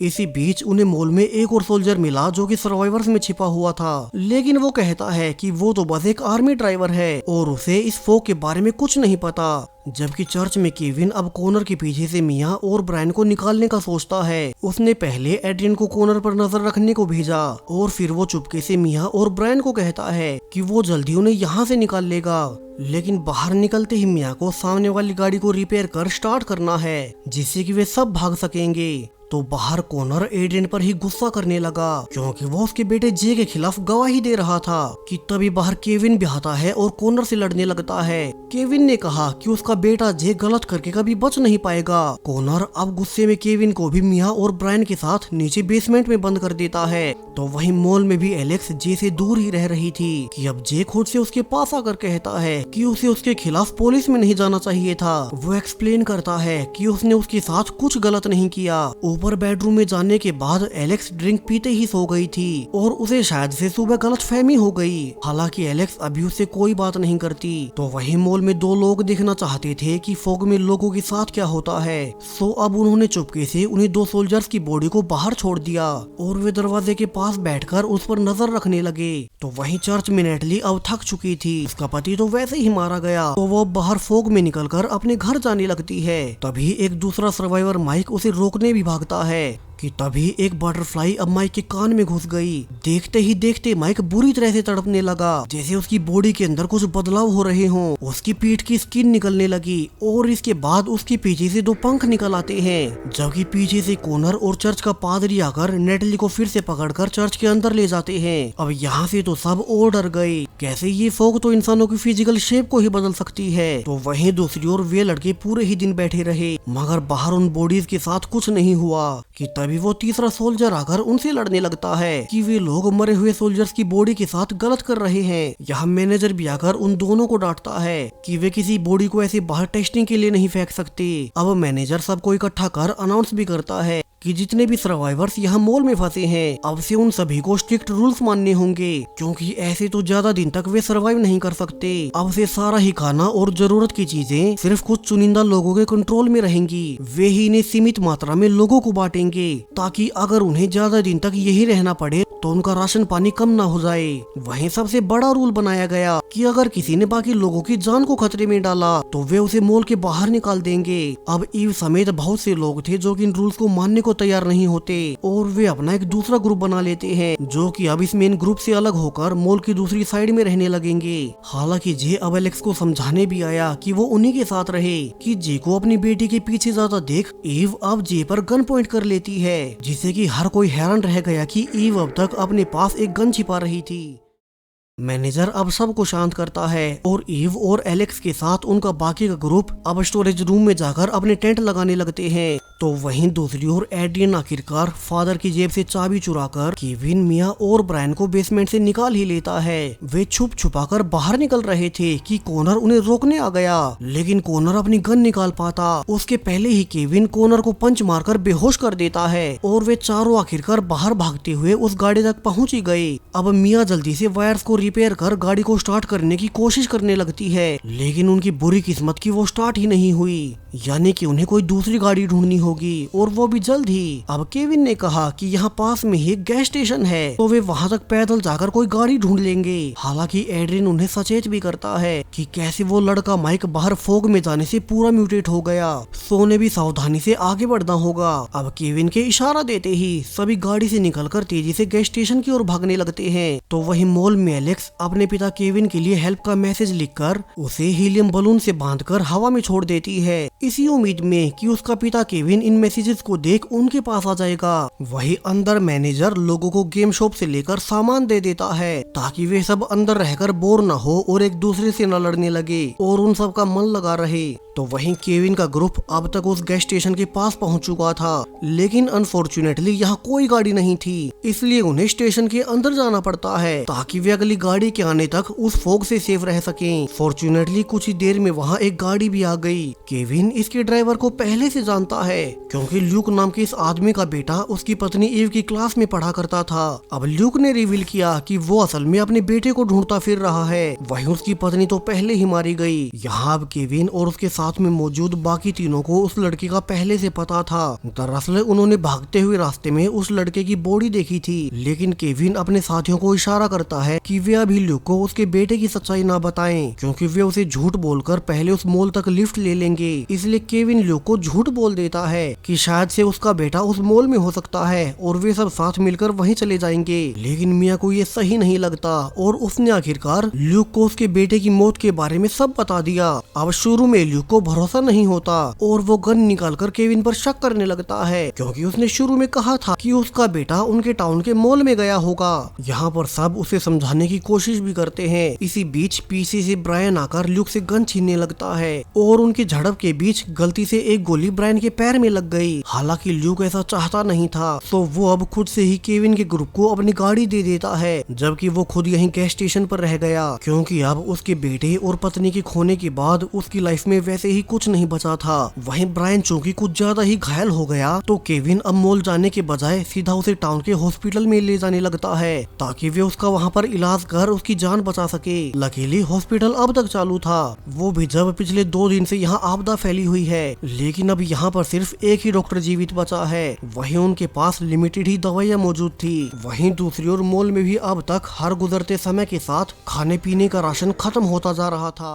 इसी बीच उन्हें मॉल में एक और सोल्जर मिला जो कि सर्वाइवर्स में छिपा हुआ था, लेकिन वो कहता है कि वो तो बस एक आर्मी ड्राइवर है और उसे इस फोग के बारे में कुछ नहीं पता। जबकि चर्च में केविन अब कॉनर के पीछे से मिया और ब्रायन को निकालने का सोचता है। उसने पहले एड्रियन को कॉनर पर नजर रखने को भेजा और फिर वो चुपके से मिया और ब्रायन को कहता है कि वो जल्दी उन्हें यहाँ से निकाल लेगा। लेकिन बाहर निकलते ही मिया को सामने वाली गाड़ी को रिपेयर कर स्टार्ट करना है जिससे कि वे सब भाग सकेंगे। तो बाहर कॉनर एड्रियन पर ही गुस्सा करने लगा क्योंकि वो उसके बेटे जे के खिलाफ गवाही दे रहा था कि तभी बाहर केविन भी आता है और कॉनर से लड़ने लगता है। केविन ने कहा कि उसका बेटा जे गलत करके कभी बच नहीं पाएगा। कॉनर अब गुस्से में केविन को भी मिया और ब्रायन के साथ नीचे बेसमेंट में बंद कर देता है। तो वहीं मॉल में भी एलेक्स जे से दूर ही रह रही थी कि अब जे खुद से उसके पास आकर कहता है कि उसे उसके खिलाफ पुलिस में नहीं जाना चाहिए था। वो एक्सप्लेन करता है कि उसने उसके साथ कुछ गलत नहीं किया। ऊपर बेडरूम में जाने के बाद एलेक्स ड्रिंक पीते ही सो गई थी और उसे शायद से सुबह गलतफहमी हो गई। हालांकि एलेक्स अभी उससे कोई बात नहीं करती। तो वही मॉल में दो लोग देखना चाहते थे कि फॉग में लोगों के साथ क्या होता है। सो अब उन्होंने चुपके से उन्हें दो सोल्जर्स की बॉडी को बाहर छोड़ दिया और वे दरवाजे के पास बैठकर उस पर नजर रखने लगे। तो वहीं चर्च में नेटली अब थक चुकी थी, उसका पति तो वैसे ही मारा गया। तो वो बाहर फॉग में निकलकर अपने घर जाने लगती है। तभी एक दूसरा सर्वाइवर माइक उसे रोकने भी भागता है कि तभी एक बटरफ्लाई अब माइक के कान में घुस गई। देखते ही देखते माइक बुरी तरह से तड़पने लगा, जैसे उसकी बॉडी के अंदर कुछ बदलाव हो रहे हों। उसकी पीठ की स्किन निकलने लगी और इसके बाद उसके पीछे से दो पंख निकल आते हैं। जबकि पीछे से कॉनर और चर्च का पादरी आकर नेटली को फिर से पकड़कर चर्च के अंदर ले जाते हैं। अब यहाँ से तो सब और डर गए, कैसे ये फॉग तो इंसानों की फिजिकल शेप को ही बदल सकती है। तो वहीं दूसरी ओर वे लड़के पूरे ही दिन बैठे रहे मगर बाहर उन बॉडीज के साथ कुछ नहीं हुआ। कि तभी वो तीसरा सोल्जर आकर उनसे लड़ने लगता है कि वे लोग मरे हुए सोल्जर्स की बॉडी के साथ गलत कर रहे हैं। यहाँ मैनेजर भी आकर उन दोनों को डांटता है कि वे किसी बॉडी को ऐसे बाहर टेस्टिंग के लिए नहीं फेंक सकते। अब मैनेजर सबको इकट्ठा कर अनाउंस भी करता है कि जितने भी सर्वाइवर्स यहाँ मॉल में फंसे हैं अब से उन सभी को स्ट्रिक्ट रूल्स मानने होंगे क्योंकि ऐसे तो ज्यादा दिन तक वे सर्वाइव नहीं कर सकते। अब से सारा ही खाना और जरूरत की चीजें सिर्फ कुछ चुनिंदा लोगों के कंट्रोल में रहेंगी। वे ही इन्हें सीमित मात्रा में लोगों को बांटेंगे ताकि अगर उन्हें ज्यादा दिन तक यही रहना पड़े तो उनका राशन पानी कम ना हो जाए। वहीं सबसे बड़ा रूल बनाया गया कि अगर किसी ने बाकी लोगों की जान को खतरे में डाला तो वे उसे मॉल के बाहर निकाल देंगे। अब ईव समेत बहुत से लोग थे जो कि इन रूल्स को मानने को तैयार नहीं होते और वे अपना एक दूसरा ग्रुप बना लेते हैं जो कि अब इस मेन ग्रुप से अलग होकर मॉल की दूसरी साइड में रहने लगेंगे। हालांकि जे अब एलेक्स को समझाने भी आया कि वो उन्हीं के साथ रहे कि जे को अपनी बेटी के पीछे ज्यादा देख ईव अब जे पर गन पॉइंट कर लेती है जिससे कि हर कोई हैरान रह गया कि ईव अब तक अपने पास एक गन छिपा रही थी। मैनेजर अब सबको शांत करता है और ईव और एलेक्स के साथ उनका बाकी का ग्रुप अब स्टोरेज रूम में जाकर अपने टेंट लगाने लगते हैं। तो वहीं दूसरी ओर एड्रियन आखिरकार फादर की जेब से चाबी चुराकर केविन, मिया और ब्रायन को बेसमेंट से निकाल ही लेता है। वे छुप छुपाकर बाहर निकल रहे थे कि कॉनर उन्हें रोकने आ गया, लेकिन कॉनर अपनी गन निकाल पाता उसके पहले ही केविन कॉनर को पंच मारकर बेहोश कर देता है और वे चारों आखिरकार बाहर भागते हुए उस गाड़ी तक पहुँच ही गए। अब मिया जल्दी से वायर्स को रिपेयर कर गाड़ी को स्टार्ट करने की कोशिश करने लगती है, लेकिन उनकी बुरी किस्मत की वो स्टार्ट ही नहीं हुई, यानी कि उन्हें कोई दूसरी गाड़ी ढूंढनी होगी और वो भी जल्द ही। अब केविन ने कहा कि यहाँ पास में ही एक गैस स्टेशन है तो वे वहाँ तक पैदल जाकर कोई गाड़ी ढूंढ लेंगे। हालांकि एड्रियन उन्हें सचेत भी करता है कि कैसे वो लड़का माइक बाहर फॉग में जाने से पूरा म्यूटेट हो गया, सो ने भी सावधानी से आगे बढ़ना होगा। अब केविन के इशारा देते ही सभी गाड़ी से निकलकर तेजी से गैस स्टेशन की ओर भागने लगते हैं। तो वही मॉल में एलेक्स अपने पिता केविन के लिए हेल्प का मैसेज लिखकर उसे हीलियम बलून से बांधकर हवा में छोड़ देती है, इसी उम्मीद में कि उसका पिता केविन इन मैसेजेस को देख उनके पास आ जाएगा। वही अंदर मैनेजर लोगों को गेम शॉप से लेकर सामान दे देता है ताकि वे सब अंदर रहकर बोर न हो और एक दूसरे से न लड़ने लगे और उन सब का मन लगा रहे। तो वहीं केविन का ग्रुप अब तक उस गैस स्टेशन के पास पहुंच चुका था, लेकिन अनफॉर्चुनेटली यहाँ कोई गाड़ी नहीं थी, इसलिए उन्हें स्टेशन के अंदर जाना पड़ता है ताकि वे अगली गाड़ी के आने तक उस फॉग से सेफ रह सकें। फॉर्चुनेटली कुछ ही देर में वहाँ एक गाड़ी भी आ गई। केविन इसके ड्राइवर को पहले से जानता है क्योंकि ल्यूक नाम के इस आदमी का बेटा उसकी पत्नी ईव की क्लास में पढ़ा करता था। अब ल्यूक ने रिवील किया कि वो असल में अपने बेटे को ढूंढता फिर रहा है, वहीं उसकी पत्नी तो पहले ही मारी गई। यहाँ अब केविन और उसके साथ में मौजूद बाकी तीनों को उस लड़के का पहले से पता था। दरअसल उन्होंने भागते हुए रास्ते में उस लड़के की बॉडी देखी थी, लेकिन केविन अपने साथियों को इशारा करता है कि वे अभी ल्यूक को उसके बेटे की सच्चाई ना बताएं, क्योंकि वे उसे झूठ बोलकर पहले उस मॉल तक लिफ्ट ले लेंगे। इसलिए केविन ल्यूक को झूठ बोल देता है कि शायद से उसका बेटा उस मॉल में हो सकता है और वे सब साथ मिलकर वहीं चले जाएंगे। लेकिन मिया को ये सही नहीं लगता और उसने आखिरकार ल्यूक को उसके बेटे की मौत के बारे में सब बता दिया। अब शुरू में ल्यूक को भरोसा नहीं होता और वो गन निकालकर केविन पर शक करने लगता है, क्योंकि उसने शुरू में कहा था कि उसका बेटा उनके टाउन के मॉल में गया होगा। यहाँ पर सब उसे समझाने की कोशिश भी करते हैं। इसी बीच पीछे से ब्रायन आकर ल्यूक से गन छीनने लगता है और उनकी झड़प के बीच गलती से एक गोली ब्रायन के पैर में लग गई। हालांकि ल्यूक ऐसा चाहता नहीं था, तो वो अब खुद से ही केविन के ग्रुप को अपनी गाड़ी दे देता है, जबकि वो खुद यहीं गैस स्टेशन पर रह गया, क्योंकि अब उसके बेटे और पत्नी के खोने के बाद उसकी लाइफ में वैसे ही कुछ नहीं बचा था। वहीं ब्रायन चूंकि कुछ ज्यादा ही घायल हो गया, तो केविन अब मॉल जाने के बजाय सीधा उसे टाउन के हॉस्पिटल में ले जाने लगता है, ताकि वे उसका वहाँ पर इलाज कर उसकी जान बचा सके। लकीली हॉस्पिटल अब तक चालू था, वो भी जब पिछले 2 दिन से यहाँ आपदा फैली हुई है। लेकिन अब यहाँ पर सिर्फ एक ही डॉक्टर जीवित बचा है, वहीं उनके पास लिमिटेड ही दवाइयाँ मौजूद थी। वहीं दूसरी ओर मॉल में भी अब तक हर गुजरते समय के साथ खाने पीने का राशन खत्म होता जा रहा था।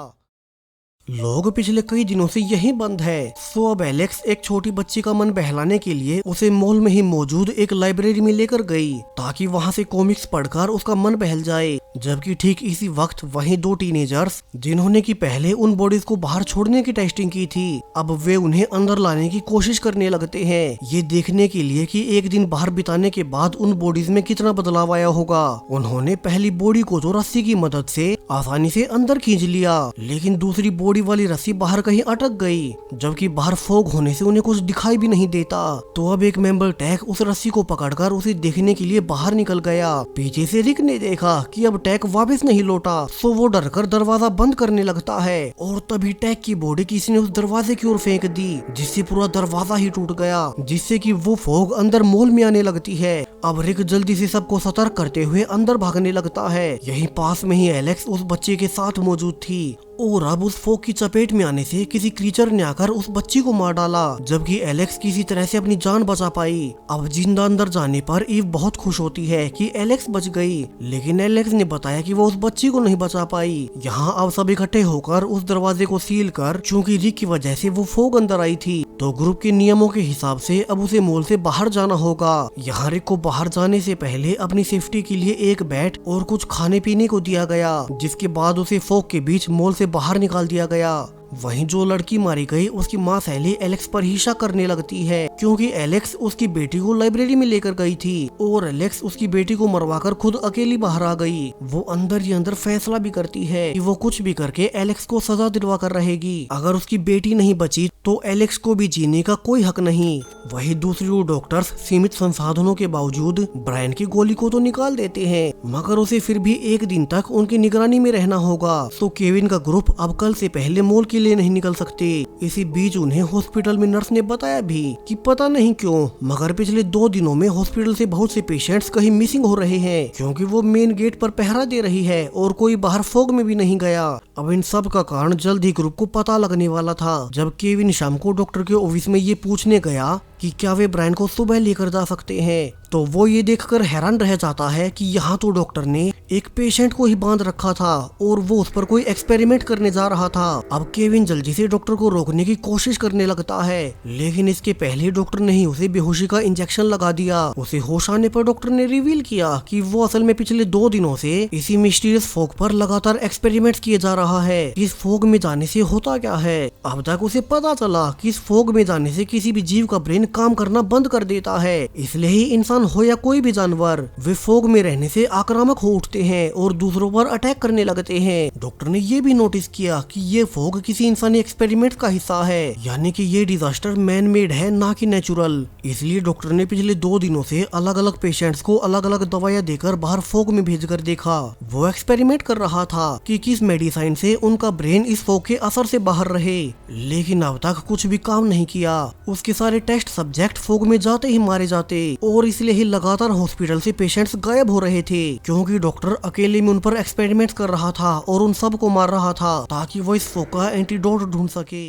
लोग पिछले कई दिनों से यहीं बंद है। सो अब एलेक्स एक छोटी बच्ची का मन बहलाने के लिए उसे मॉल में ही मौजूद एक लाइब्रेरी में लेकर गई, ताकि वहां से कॉमिक्स पढ़कर उसका मन बहल जाए। जबकि ठीक इसी वक्त वहीं 2 टीनेजर्स, जिन्होंने की पहले उन बॉडीज को बाहर छोड़ने की टेस्टिंग की थी, अब वे उन्हें अंदर लाने की कोशिश करने लगते हैं, ये देखने के लिए कि एक दिन बाहर बिताने के बाद उन बॉडीज में कितना बदलाव आया होगा। उन्होंने पहली बॉडी को तो रस्सी की मदद से आसानी से अंदर खींच लिया, लेकिन दूसरी बॉडी वाली रस्सी बाहर कहीं अटक गई, जबकि बाहर फॉग होने से उन्हें कुछ दिखाई भी नहीं देता। तो अब एक मेंबर टैक उस रस्सी को पकड़कर उसे देखने के लिए बाहर निकल गया। पीछे से रिक ने देखा कि अब टैक वापस नहीं लौटा, सो वो डरकर दरवाजा बंद करने लगता है और तभी टैक की बॉडी किसी ने उस दरवाजे की ओर फेंक दी, जिससे पूरा दरवाजा ही टूट गया, जिससे कि वो फॉग अंदर मॉल में आने लगती है। अब रिक जल्दी से सबको सतर्क करते हुए अंदर भागने लगता है। यहीं पास में ही एलेक्स उस बच्चे के साथ मौजूद थी और अब उस फॉग की चपेट में आने से किसी क्रीचर ने आकर उस बच्ची को मार डाला, जबकि एलेक्स किसी तरह से अपनी जान बचा पाई। अब जिंदा अंदर जाने पर ईव बहुत खुश होती है कि एलेक्स बच गई, लेकिन एलेक्स ने बताया कि वो उस बच्ची को नहीं बचा पाई। यहाँ अब सब इकट्ठे होकर उस दरवाजे को सील कर, चूंकि रिक की वजह से वो फॉग अंदर आई थी, तो ग्रुप के नियमों के हिसाब से अब उसे मॉल से बाहर जाना होगा। यहाँ रिक को बाहर जाने से पहले अपनी सेफ्टी के लिए एक बैट और कुछ खाने पीने को दिया गया, जिसके बाद उसे फॉग के बीच मॉल से बाहर निकाल दिया गया। वहीं जो लड़की मारी गई उसकी माँ सैली एलेक्स पर ही शक करने लगती है, क्योंकि एलेक्स उसकी बेटी को लाइब्रेरी में लेकर गई थी और एलेक्स उसकी बेटी को मरवाकर खुद अकेली बाहर आ गई। वो अंदर ही अंदर फैसला भी करती है कि वो कुछ भी करके एलेक्स को सजा दिलवा कर रहेगी। अगर उसकी बेटी नहीं बची तो एलेक्स को भी जीने का कोई हक नहीं। वहीं दूसरी ओर डॉक्टर्स सीमित संसाधनों के बावजूद ब्रायन की गोली को तो निकाल देते हैं, मगर उसे फिर भी एक दिन तक उनकी निगरानी में रहना होगा। तो केविन का ग्रुप अब कल से पहले मॉल के लिए नहीं निकल सकते। इसी बीच उन्हें हॉस्पिटल में नर्स ने बताया भी कि पता नहीं क्यों, मगर पिछले 2 दिनों में हॉस्पिटल से बहुत से पेशेंट्स कहीं मिसिंग हो रहे हैं, क्योंकि वो मेन गेट पर पहरा दे रही है और कोई बाहर फॉग में भी नहीं गया। अब इन सब का कारण जल्द ही ग्रुप को पता लगने वाला था, जब केविन शाम को डॉक्टर के ऑफिस में ये पूछने गया कि क्या वे ब्रायन को सुबह लेकर जा सकते हैं, तो वो ये देखकर हैरान रह जाता है कि यहाँ तो डॉक्टर ने एक पेशेंट को ही बांध रखा था और वो उस पर कोई एक्सपेरिमेंट करने जा रहा था। अब केविन जल्दी से डॉक्टर को रोकने की कोशिश करने लगता है, लेकिन इसके पहले डॉक्टर ने ही उसे बेहोशी का इंजेक्शन लगा दिया। उसे होश आने पर डॉक्टर ने रिवील किया कि वो असल में पिछले 2 दिनों से इसी मिस्टीरियस फॉग पर लगातार एक्सपेरिमेंट किए जा रहा है। इस फॉग में जाने से होता क्या है? अब तक उसे पता चला कि इस फॉग में जाने से किसी भी जीव का ब्रेन काम करना बंद कर देता है, इसलिए ही इंसान हो या कोई भी जानवर, वे फॉग में रहने से आक्रामक हो उठते हैं और दूसरों पर अटैक करने लगते हैं। डॉक्टर ने ये भी नोटिस किया कि ये फॉग किसी इंसानी एक्सपेरिमेंट का हिस्सा है, यानी कि ये डिजास्टर मैन मेड है, ना कि नेचुरल। इसलिए डॉक्टर ने पिछले 2 दिनों से अलग अलग पेशेंट्स को अलग अलग दवाइयां देकर बाहर फॉग में भेजकर देखा। वो एक्सपेरिमेंट कर रहा था कि किस मेडिसिन से उनका ब्रेन इस फॉग के असर से बाहर रहे, लेकिन अब तक कुछ भी काम नहीं किया। उसके सारे टेस्ट सब्जेक्ट फॉग में जाते ही मारे जाते और इसलिए ही लगातार हॉस्पिटल से पेशेंट्स गायब हो रहे थे, क्योंकि डॉक्टर अकेले में उन पर एक्सपेरिमेंट कर रहा था और उन सब को मार रहा था ताकि वो इस फॉग का एंटीडोट ढूंढ सके।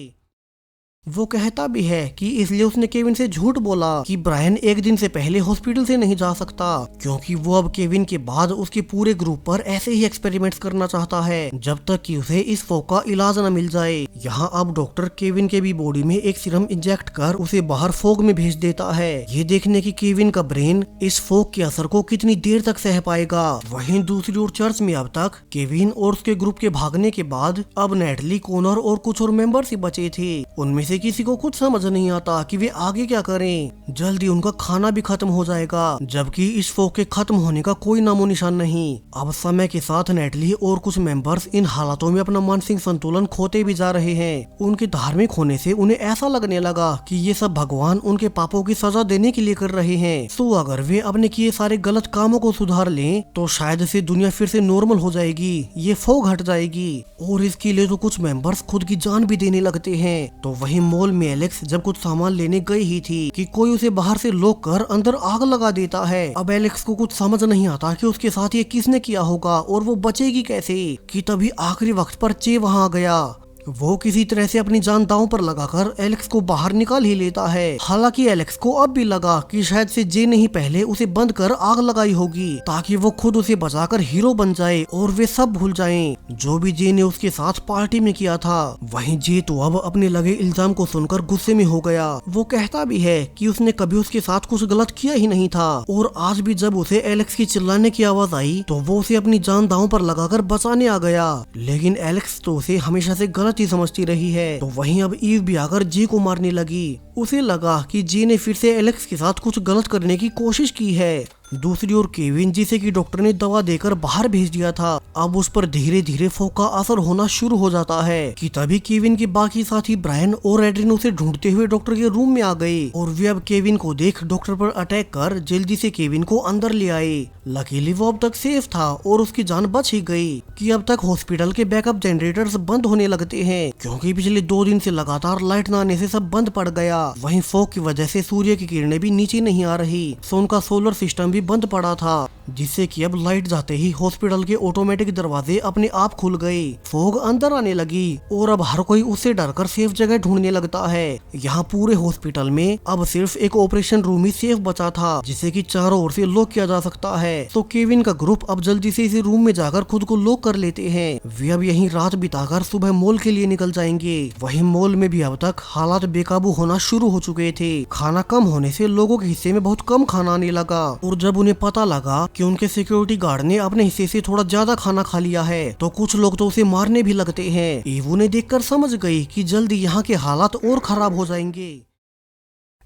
वो कहता भी है कि इसलिए उसने केविन से झूठ बोला कि ब्रायन एक दिन से पहले हॉस्पिटल से नहीं जा सकता, क्योंकि वो अब केविन के बाद उसके पूरे ग्रुप पर ऐसे ही एक्सपेरिमेंट्स करना चाहता है जब तक कि उसे इस फोक का इलाज न मिल जाए। यहाँ अब डॉक्टर केविन के भी बॉडी में एक सीरम इंजेक्ट कर उसे बाहर फोग में भेज देता है, ये देखने की केविन का ब्रेन इस फोग के असर को कितनी देर तक सह पाएगा। वहीं दूसरी ओर चर्च में अब तक केविन और उसके ग्रुप के भागने के बाद अब नेटली, कॉनर और कुछ और मेंबर्स ही बचे थे। उनमें से किसी को कुछ समझ नहीं आता कि वे आगे क्या करें। जल्दी उनका खाना भी खत्म हो जाएगा, जबकि इस फोक के खत्म होने का कोई नामो निशान नहीं। अब समय के साथ नेटली और कुछ मेंबर्स इन हालातों में अपना मानसिक संतुलन खोते भी जा रहे हैं। उनके धार्मिक होने से उन्हें ऐसा लगने लगा कि ये सब भगवान उनके पापों की सजा देने के लिए कर रहे हैं। तो अगर वे अपने किए सारे गलत कामों को सुधार लें तो शायद से दुनिया फिर से नॉर्मल हो जाएगी, ये फोग हट जाएगी। और इसके लिए तो कुछ मेंबर्स खुद की जान भी देने लगते हैं। तो वही मॉल में एलेक्स जब कुछ सामान लेने गई ही थी कि कोई उसे बाहर से लॉक कर अंदर आग लगा देता है। अब एलेक्स को कुछ समझ नहीं आता कि उसके साथ ये किसने किया होगा और वो बचेगी कैसे, कि तभी आखिरी वक्त पर चे वहां आ गया। वो किसी तरह से अपनी जान दांव पर लगाकर एलेक्स को बाहर निकाल ही लेता है। हालांकि एलेक्स को अब भी लगा कि शायद से जे ने ही पहले उसे बंद कर आग लगाई होगी ताकि वो खुद उसे बचाकर हीरो बन जाए और वे सब भूल जाएं जो भी जे ने उसके साथ पार्टी में किया था। वहीं जे तो अब अपने लगे इल्जाम को सुनकर गुस्से में हो गया। वो कहता भी है कि उसने कभी उसके साथ कुछ गलत किया ही नहीं था और आज भी जब उसे एलेक्स की चिल्लाने की आवाज आई तो वो उसे अपनी जान दांव पर लगाकर बचाने आ गया। लेकिन एलेक्स तो उसे हमेशा से गलत ही समझती रही है। तो वहीं अब ईव भी आकर जी को मारने लगी। उसे लगा कि जी ने फिर से एलेक्स के साथ कुछ गलत करने की कोशिश की है। दूसरी ओर केविन, जिसे कि डॉक्टर ने दवा देकर बाहर भेज दिया था, अब उस पर धीरे धीरे फोक का असर होना शुरू हो जाता है कि तभी केविन के बाकी साथी ब्रायन और एड्रिन उसे ढूंढते हुए डॉक्टर के रूम में आ गए और वे अब केविन को देख डॉक्टर पर अटैक कर जल्दी से केविन को अंदर ले आए। लकीली वो अब तक सेफ था और उसकी जान बच ही गई कि अब तक हॉस्पिटल के बैकअप जनरेटर्स बंद होने लगते हैं, क्योंकि पिछले 2 दिन से लगातार लाइट न आने से सब बंद पड़ गया। वहीं फोग की वजह से सूर्य की किरणें भी नीचे नहीं आ रही, सो उनका सोलर सिस्टम भी बंद पड़ा था, जिससे कि अब लाइट जाते ही हॉस्पिटल के ऑटोमेटिक दरवाजे अपने आप खुल गए। फोग अंदर आने लगी और अब हर कोई उससे डरकर सेफ जगह ढूंढने लगता है। यहाँ पूरे हॉस्पिटल में अब सिर्फ एक ऑपरेशन रूम ही सेफ बचा था, जिसे कि चारों ओर से लॉक किया जा सकता है। तो केविन का ग्रुप अब जल्दी से इसी रूम में जाकर खुद को लॉक कर लेते हैं। वे अब यहीं रात बिताकर सुबह मॉल के लिए निकल जाएंगे। वहीं मॉल में भी अब तक हालात बेकाबू होना शुरू हो चुके थे। खाना कम होने से लोगों के हिस्से में बहुत कम खाना आने लगा और जब उन्हें पता लगा कि उनके सिक्योरिटी गार्ड ने अपने हिस्से से थोड़ा ज्यादा खाना खा लिया है तो कुछ लोग तो उसे मारने भी लगते हैं। ईव उन्हें देखकर समझ गई कि जल्दी यहाँ के हालात और खराब हो जाएंगे।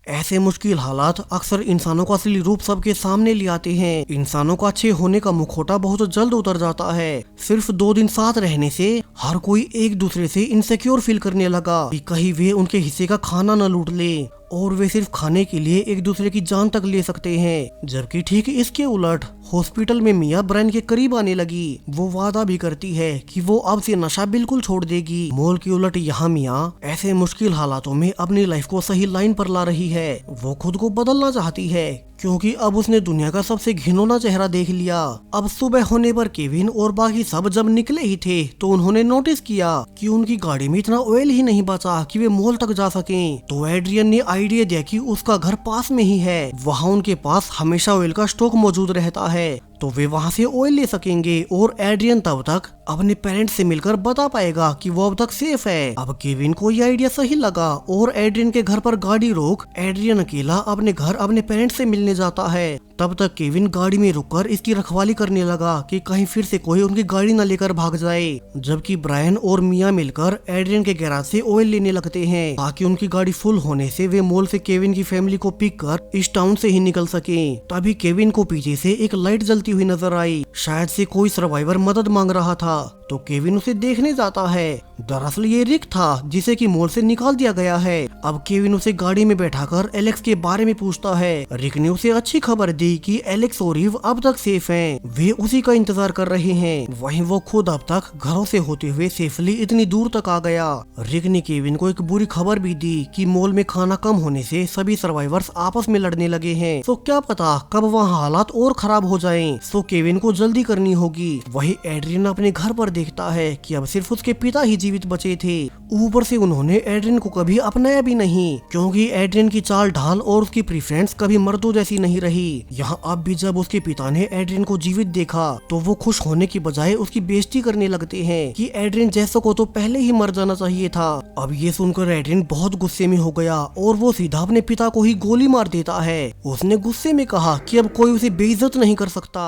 ऐसे मुश्किल हालात अक्सर इंसानों का असली रूप सबके सामने ले आते हैं। इंसानों का अच्छे होने का मुखौटा बहुत जल्द उतर जाता है। सिर्फ 2 दिन साथ रहने से हर कोई एक दूसरे से इनसिक्योर फील करने लगा कि कहीं वे उनके हिस्से का खाना न लूट ले और वे सिर्फ खाने के लिए एक दूसरे की जान तक ले सकते हैं। जबकि ठीक इसके उलट हॉस्पिटल में मिया ब्रायन के करीब आने लगी। वो वादा भी करती है कि वो अब से नशा बिल्कुल छोड़ देगी। मॉल की उलट यहाँ मिया ऐसे मुश्किल हालातों में अपनी लाइफ को सही लाइन पर ला रही है। वो खुद को बदलना चाहती है क्योंकि अब उसने दुनिया का सबसे घिनौना चेहरा देख लिया। अब सुबह होने पर केविन और बाकी सब जब निकले ही थे तो उन्होंने नोटिस किया कि उनकी गाड़ी में इतना ऑयल ही नहीं बचा कि वे मॉल तक जा सकें। तो एड्रियन ने आइडिया दिया कि उसका घर पास में ही है, वहाँ उनके पास हमेशा ऑयल का स्टॉक मौजूद रहता है, तो वे वहाँ से ऑयल ले सकेंगे और एड्रियन तब तक अपने पेरेंट्स से मिलकर बता पाएगा कि वो अब तक सेफ है। अब केविन को ये आइडिया सही लगा और एड्रियन के घर पर गाड़ी रोक एड्रियन अकेला अपने घर अपने पेरेंट्स से मिलने जाता है। तब तक केविन गाड़ी में रुककर इसकी रखवाली करने लगा कि कहीं फिर से कोई उनकी गाड़ी न लेकर भाग जाए। जबकि ब्रायन और मिया मिलकर एड्रियन के गैराज से ऑयल लेने लगते हैं ताकि उनकी गाड़ी फुल होने से वे मॉल से केविन की फैमिली को पिक कर इस टाउन से ही निकल सके। तभी केविन को पीछे से एक लाइट जलती हुई नजर आई। शायद से कोई सर्वाइवर मदद मांग रहा था तो केविन उसे देखने जाता है। दरअसल ये रिक था जिसे कि मॉल से निकाल दिया गया है। अब केविन उसे गाड़ी में बैठाकर एलेक्स के बारे में पूछता है। रिक ने उसे अच्छी खबर दी कि एलेक्स और ईव अब तक सेफ हैं। वे उसी का इंतजार कर रहे हैं। वहीं वो खुद अब तक घरों से होते हुए सेफली इतनी दूर तक आ गया। रिक ने केविन को एक बुरी खबर भी दी कि मॉल में खाना कम होने से सभी सर्वाइवर्स आपस में लड़ने लगे हैं। तो क्या पता कब वहाँ हालात और खराब हो जाएं। तो केविन को जल्दी करनी होगी। वही एड्रियन अपने घर पर देखता है कि अब सिर्फ उसके पिता ही जीवित बचे थे। ऊपर से उन्होंने एड्रियन को कभी अपनाया भी नहीं, क्योंकि एड्रियन की चाल ढाल और उसकी प्रेफरेंस कभी मर्दों जैसी नहीं रही। यहाँ अब भी जब उसके पिता ने एड्रियन को जीवित देखा तो वो खुश होने की बजाय उसकी बेइज्जती करने लगते हैं कि एड्रियन जैसा को तो पहले ही मर जाना चाहिए था। अब ये सुनकर एड्रियन बहुत गुस्से में हो गया और वो सीधा अपने पिता को ही गोली मार देता है। उसने गुस्से में कहा कि अब कोई उसे बेइज्जत नहीं कर सकता।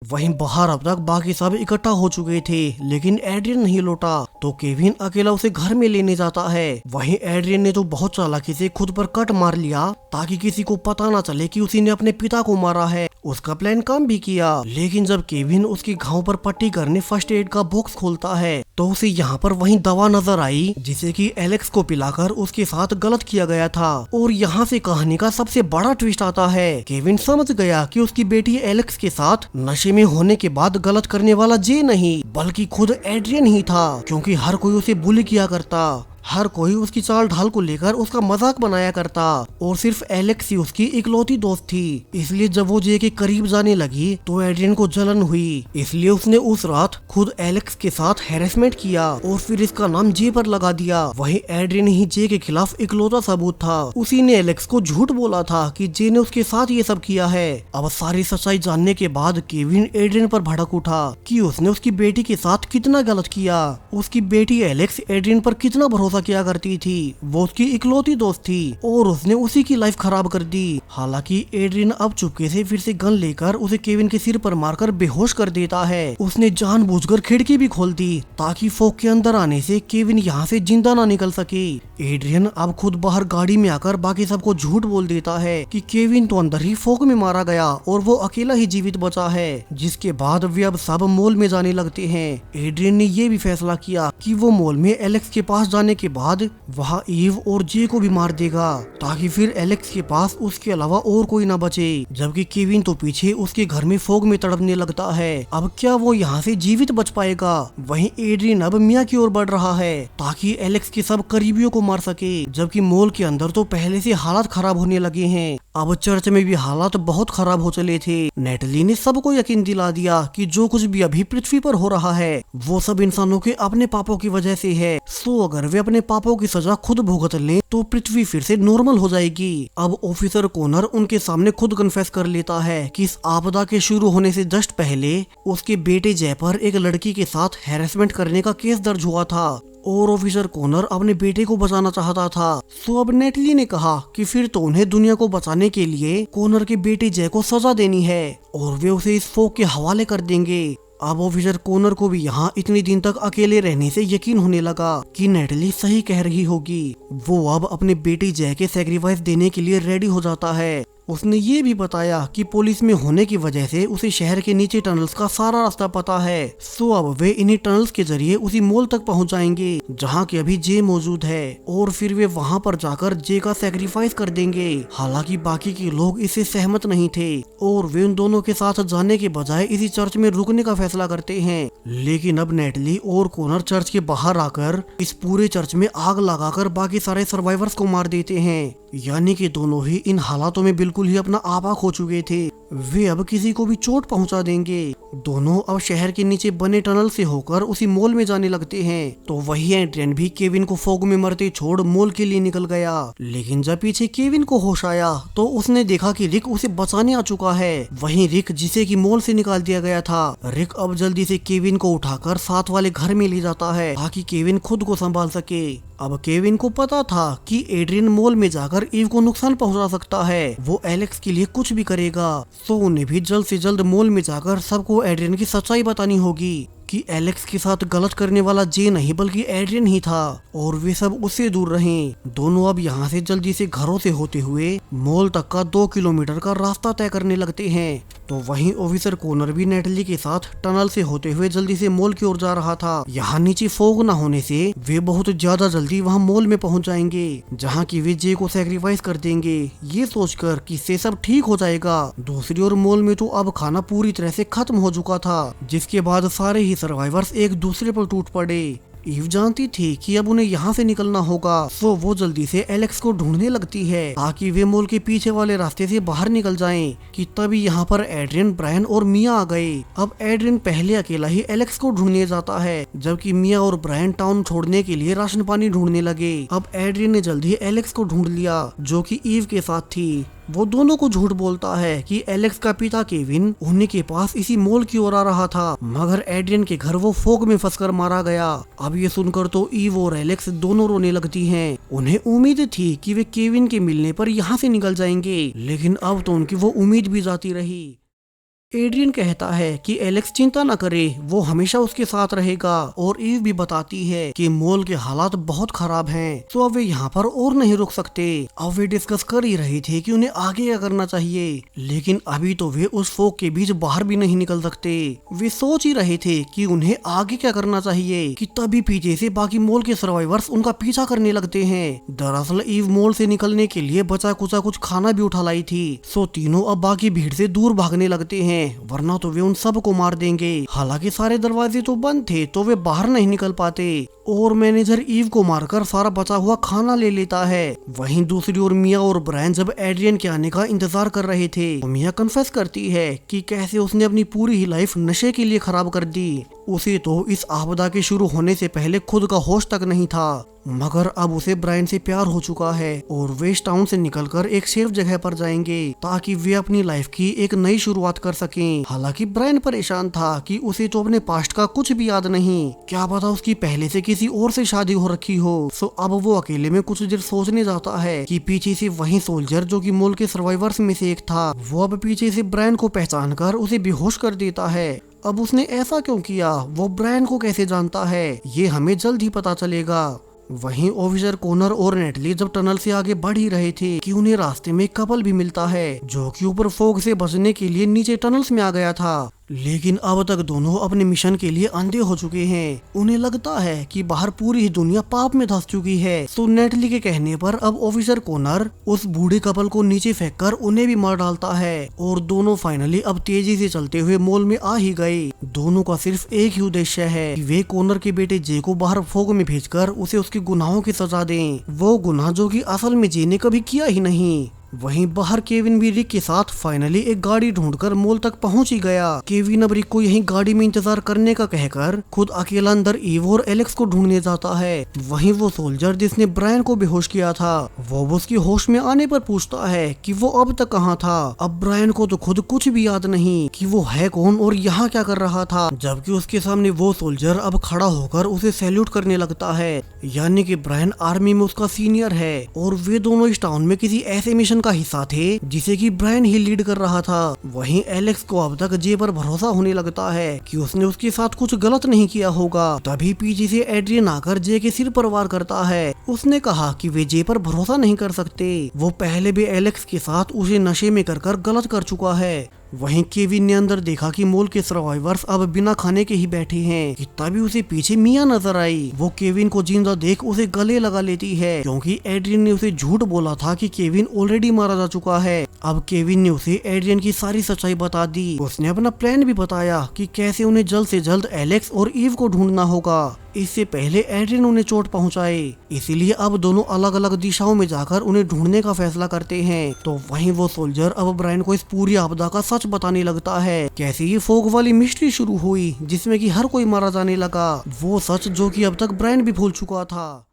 वहीं बाहर अब तक बाकी सब इकट्ठा हो चुके थे, लेकिन एड्रियन नहीं लौटा तो केविन अकेला उसे घर में लेने जाता है। वहीं एड्रियन ने तो बहुत चालाकी से खुद पर कट मार लिया ताकि किसी को पता ना चले कि उसी ने अपने पिता को मारा है। उसका प्लान काम भी किया, लेकिन जब केविन उसके घाव पर पट्टी करने फर्स्ट एड का बॉक्स खोलता है तो उसे यहाँ पर वही दवा नजर आई जिसे कि एलेक्स को पिलाकर उसके साथ गलत किया गया था। और यहाँ से कहानी का सबसे बड़ा ट्विस्ट आता है। केविन समझ गया कि उसकी बेटी एलेक्स के साथ नशे में होने के बाद गलत करने वाला जे नहीं बल्कि खुद एड्रियन ही था, क्योंकि हर कोई उसे बुली किया करता, हर कोई उसकी चाल ढाल को लेकर उसका मजाक बनाया करता और सिर्फ एलेक्स ही उसकी इकलौती दोस्त थी। इसलिए जब वो जे के करीब जाने लगी तो एड्रियन को जलन हुई, इसलिए उसने उस रात खुद एलेक्स के साथ हैरेसमेंट किया और फिर इसका नाम जे पर लगा दिया। वही एड्रियन ही जे के खिलाफ इकलौता सबूत था। उसी ने एलेक्स को झूठ बोला था कि जे ने उसके साथ ये सब किया है। अब सारी सच्चाई जानने के बाद केविन एड्रियन पर भड़क उठा कि उसने उसकी बेटी के साथ कितना गलत किया। उसकी बेटी एलेक्स एड्रियन पर कितना भरोसा किया करती थी, वो उसकी इकलौती दोस्त थी और उसने उसी की लाइफ खराब कर दी। हालांकि एड्रियन अब चुपके से फिर से गन लेकर उसे केविन के सिर पर मारकर बेहोश कर देता है। उसने जानबूझकर खिड़की भी खोल दी ताकि फोक के अंदर आने से केविन यहाँ से जिंदा ना निकल सके। एड्रियन अब खुद बाहर गाड़ी में आकर बाकी सबको झूठ बोल देता है कि केविन तो अंदर ही फोक में मारा गया और वो अकेला ही जीवित बचा है। जिसके बाद वे अब सब मॉल में जाने लगते हैं। एड्रियन ने ये भी फैसला किया कि वो मॉल में एलेक्स के पास जाने के बाद वहाँ ईव और जे को भी मार देगा ताकि फिर एलेक्स के पास उसके अलावा और कोई ना बचे। जबकि केविन तो पीछे उसके घर में फोग में तड़पने लगता है। अब क्या वो यहाँ से जीवित बच पाएगा? वहीं एड्रियन अब मिया की ओर बढ़ रहा है ताकि एलेक्स के सब करीबियों को मार सके। जबकि मॉल के अंदर तो पहले से हालात खराब होने लगे हैं। अब चर्च में भी हालात बहुत खराब हो चले थे। नेटली ने सबको यकीन दिला दिया कि जो कुछ भी अभी पृथ्वी पर हो रहा है वो सब इंसानों के अपने पापों की वजह से है। सो अगर वे अपने पापों की सजा खुद भुगत ले तो पृथ्वी फिर से नॉर्मल हो जाएगी। अब ऑफिसर कॉनर उनके सामने खुद कन्फेस कर लेता है कि इस आपदा के शुरू होने से जस्ट पहले उसके बेटे जय पर एक लड़की के साथ हैरेसमेंट करने का केस दर्ज हुआ था और ऑफिसर कॉनर अपने बेटे को बचाना चाहता था। सो अब नेटली ने कहा कि फिर तो उन्हें दुनिया को बचाने के लिए कॉनर के बेटे जय को सजा देनी है और वे उसे इस फोक के हवाले कर देंगे। अब ऑफिसर कॉनर को भी यहाँ इतने दिन तक अकेले रहने से यकीन होने लगा कि नेटली सही कह रही होगी। वो अब अपने बेटी जय के सैक्रिफाइस देने के लिए रेडी हो जाता है। उसने ये भी बताया कि पुलिस में होने की वजह से उसे शहर के नीचे टनल्स का सारा रास्ता पता है। सो अब वे इन्हीं टनल्स के जरिए उसी मॉल तक पहुंच जाएंगे जहां कि अभी जे मौजूद है और फिर वे वहां पर जाकर जे का सैक्रिफाइस कर देंगे। हालांकि बाकी के लोग इससे सहमत नहीं थे और वे उन दोनों के साथ जाने के बजाय इसी चर्च में रुकने का फैसला करते हैं। लेकिन अब नेटली और कॉनर चर्च के बाहर आकर इस पूरे चर्च में आग लगाकर बाकी सारे सर्वाइवर्स को मार देते हैं। यानी कि दोनों ही इन हालातों में बिल्कुल ही अपना आपा खो चुके थे। वे अब किसी को भी चोट पहुंचा देंगे। दोनों अब शहर के नीचे बने टनल से होकर उसी मॉल में जाने लगते हैं। तो वही एड्रियन भी केविन को फोग में मरते छोड़ मॉल के लिए निकल गया। लेकिन जब पीछे केविन को होश आया तो उसने देखा कि रिक उसे बचाने आ चुका है। वहीं रिक जिसे कि मॉल से निकाल दिया गया था। रिक अब जल्दी से केविन को उठाकर साथ वाले घर में ले जाता है ताकि केविन खुद को संभाल सके। अब केविन को पता था कि एड्रियन मॉल में जाकर ईव को नुकसान पहुंचा सकता है। वो एलेक्स के लिए कुछ भी करेगा। तो उन्हें भी जल्द से जल्द मॉल में जाकर सबको एड्रियन की सच्चाई बतानी होगी कि एलेक्स के साथ गलत करने वाला जे नहीं बल्कि एड्रियन ही था और वे सब उससे दूर रहें। दोनों अब यहाँ से जल्दी से घरों से होते हुए मॉल तक का 2 किलोमीटर का रास्ता तय करने लगते हैं। तो वहीं ऑफिसर कॉनर भी नेटली के साथ टनल से होते हुए जल्दी से मॉल की ओर जा रहा था। यहाँ नीचे फोग न होने से वे बहुत ज्यादा जल्दी वहाँ मॉल में पहुँच जाएंगे जहाँ की वे जे को सैक्रिफाइस कर देंगे ये सोचकर कि इससे सब ठीक हो जाएगा। दूसरी ओर मॉल में तो अब खाना पूरी तरह से खत्म हो चुका था जिसके बाद सारे ही सर्वाइवर्स एक दूसरे पर टूट पड़े। ईव जानती थी कि अब उन्हें यहाँ से निकलना होगा, तो वो जल्दी से एलेक्स को ढूंढने लगती है ताकि वे मॉल के पीछे वाले रास्ते से बाहर निकल जाएं। कि तभी यहाँ पर एड्रियन, ब्रायन और मिया आ गए। अब एड्रियन पहले अकेला ही एलेक्स को ढूंढने जाता है, जबकि मिया और ब्रायन टाउन छोड़ने के लिए राशन पानी ढूंढने लगे। अब एड्रियन ने जल्दी एलेक्स को ढूंढ लिया, जो कि ईव के साथ थी। वो दोनों को झूठ बोलता है कि एलेक्स का पिता केविन उन्हीं के पास इसी मॉल की ओर आ रहा था, मगर एड्रियन के घर वो फोग में फंसकर मारा गया। अब ये सुनकर तो ईव और एलेक्स दोनों रोने लगती हैं। उन्हें उम्मीद थी कि वे केविन के मिलने पर यहाँ से निकल जाएंगे, लेकिन अब तो उनकी वो उम्मीद भी जाती रही। एड्रियन कहता है कि एलेक्स चिंता न करे, वो हमेशा उसके साथ रहेगा। और ईव भी बताती है कि मॉल के हालात बहुत खराब हैं, तो अब वे यहाँ पर और नहीं रुक सकते। अब वे डिस्कस कर ही रहे थे कि उन्हें आगे क्या करना चाहिए, लेकिन अभी तो वे उस फोग के बीच बाहर भी नहीं निकल सकते। वे सोच ही रहे थे कि उन्हें आगे क्या करना चाहिए कि तभी पीछे से बाकी मॉल के सर्वाइवर्स उनका पीछा करने लगते हैं। दरअसल ईव मॉल से निकलने के लिए बचा कुचा कुछ खाना भी उठा लाई थी, सो तीनों अब बाकी भीड़ से दूर भागने लगते हैं, वरना तो वे उन सब को मार देंगे। हालांकि सारे दरवाजे तो बंद थे, तो वे बाहर नहीं निकल पाते और मैनेजर ईव को मारकर सारा बचा हुआ खाना ले लेता है। वहीं दूसरी ओर मिया और ब्रायन जब एड्रियन के आने का इंतजार कर रहे थे, तो मिया कन्फेस करती है कि कैसे उसने अपनी पूरी ही लाइफ नशे के लिए खराब कर दी। उसे तो इस आपदा के शुरू होने से पहले खुद का होश तक नहीं था, मगर अब उसे ब्रायन से प्यार हो चुका है और वे इस टाउन से निकलकर एक सेफ जगह पर जाएंगे ताकि वे अपनी लाइफ की एक नई शुरुआत कर सकें। हालांकि ब्रायन परेशान था कि उसे तो अपने पास्ट का कुछ भी याद नहीं, क्या पता उसकी पहले से किसी और से शादी हो रखी हो। सो अब वो अकेले में कुछ देर सोचने जाता है कि पीछे से वही सोल्जर जो कि मॉल के सर्वाइवर्स में से एक था, वो अब पीछे से ब्रायन को पहचान कर उसे बेहोश कर देता है। अब उसने ऐसा क्यों किया, वो ब्रायन को कैसे जानता है, ये हमें जल्द ही पता चलेगा। वहीं ऑफिसर कॉनर और नेटली जब टनल से आगे बढ़ ही रहे थे कि उन्हें रास्ते में एक कपल भी मिलता है जो कि ऊपर फोग से बचने के लिए नीचे टनल्स में आ गया था, लेकिन अब तक दोनों अपने मिशन के लिए अंधे हो चुके हैं। उन्हें लगता है कि बाहर पूरी ही दुनिया पाप में धंस चुकी है। तो नेटली के कहने पर अब ऑफिसर कॉनर उस बूढ़े कपल को नीचे फेंककर उन्हें भी मार डालता है और दोनों फाइनली अब तेजी से चलते हुए मॉल में आ ही गए। दोनों का सिर्फ एक ही उद्देश्य है कि वे कॉनर के बेटे जे को बाहर फोग में भेजकर उसे उसके गुनाहों की सजा दें, वो गुनाह जो कि असल में जे ने कभी किया ही नहीं। वहीं बाहर केविन भी रिक के साथ फाइनली एक गाड़ी ढूंढकर मॉल तक पहुंच ही गया। केविन अब रिक को यहीं गाड़ी में इंतजार करने का कहकर खुद अकेला अंदर ईव और एलेक्स को ढूंढने जाता है। वहीं वो सोल्जर जिसने ब्रायन को बेहोश किया था, वो उसकी होश में आने पर पूछता है कि वो अब तक कहाँ था। अब ब्रायन को तो खुद कुछ भी याद नहीं कि वो है कौन और यहाँ क्या कर रहा था, जबकि उसके सामने वो सोल्जर अब खड़ा होकर उसे सैल्यूट करने लगता है। यानी कि ब्रायन आर्मी में उसका सीनियर है और वे दोनों इस टाउन में किसी ऐसे मिशन का हिस्सा थे जिसे कि ब्रायन ही लीड कर रहा था। वहीं एलेक्स को अब तक जे पर भरोसा होने लगता है कि उसने उसके साथ कुछ गलत नहीं किया होगा। तभी पीछे से एड्रियन आकर जे के सिर पर वार करता है। उसने कहा कि वे जे पर भरोसा नहीं कर सकते, वो पहले भी एलेक्स के साथ उसे नशे में कर गलत कर चुका है। वहीं केविन ने अंदर देखा कि मॉल के सर्वाइवर्स अब बिना खाने के ही बैठे हैं कि तभी उसे पीछे मिया नजर आई। वो केविन को जिंदा देख उसे गले लगा लेती है क्योंकि एड्रियन ने उसे झूठ बोला था कि केविन ऑलरेडी मारा जा चुका है। अब केविन ने उसे एड्रियन की सारी सच्चाई बता दी। उसने अपना प्लान भी बताया कि कैसे उन्हें जल्द से जल्द एलेक्स और ईव को ढूंढना होगा, इससे पहले एड्रियन उन्हें चोट पहुंचाए। इसीलिए अब दोनों अलग अलग दिशाओं में जाकर उन्हें ढूंढने का फैसला करते हैं। तो वहीं वो सोल्जर अब ब्रायन को इस पूरी आपदा का सच बताने लगता है, कैसे ये फोग वाली मिस्ट्री शुरू हुई जिसमें कि हर कोई मारा जाने लगा, वो सच जो कि अब तक ब्रायन भी भूल चुका था।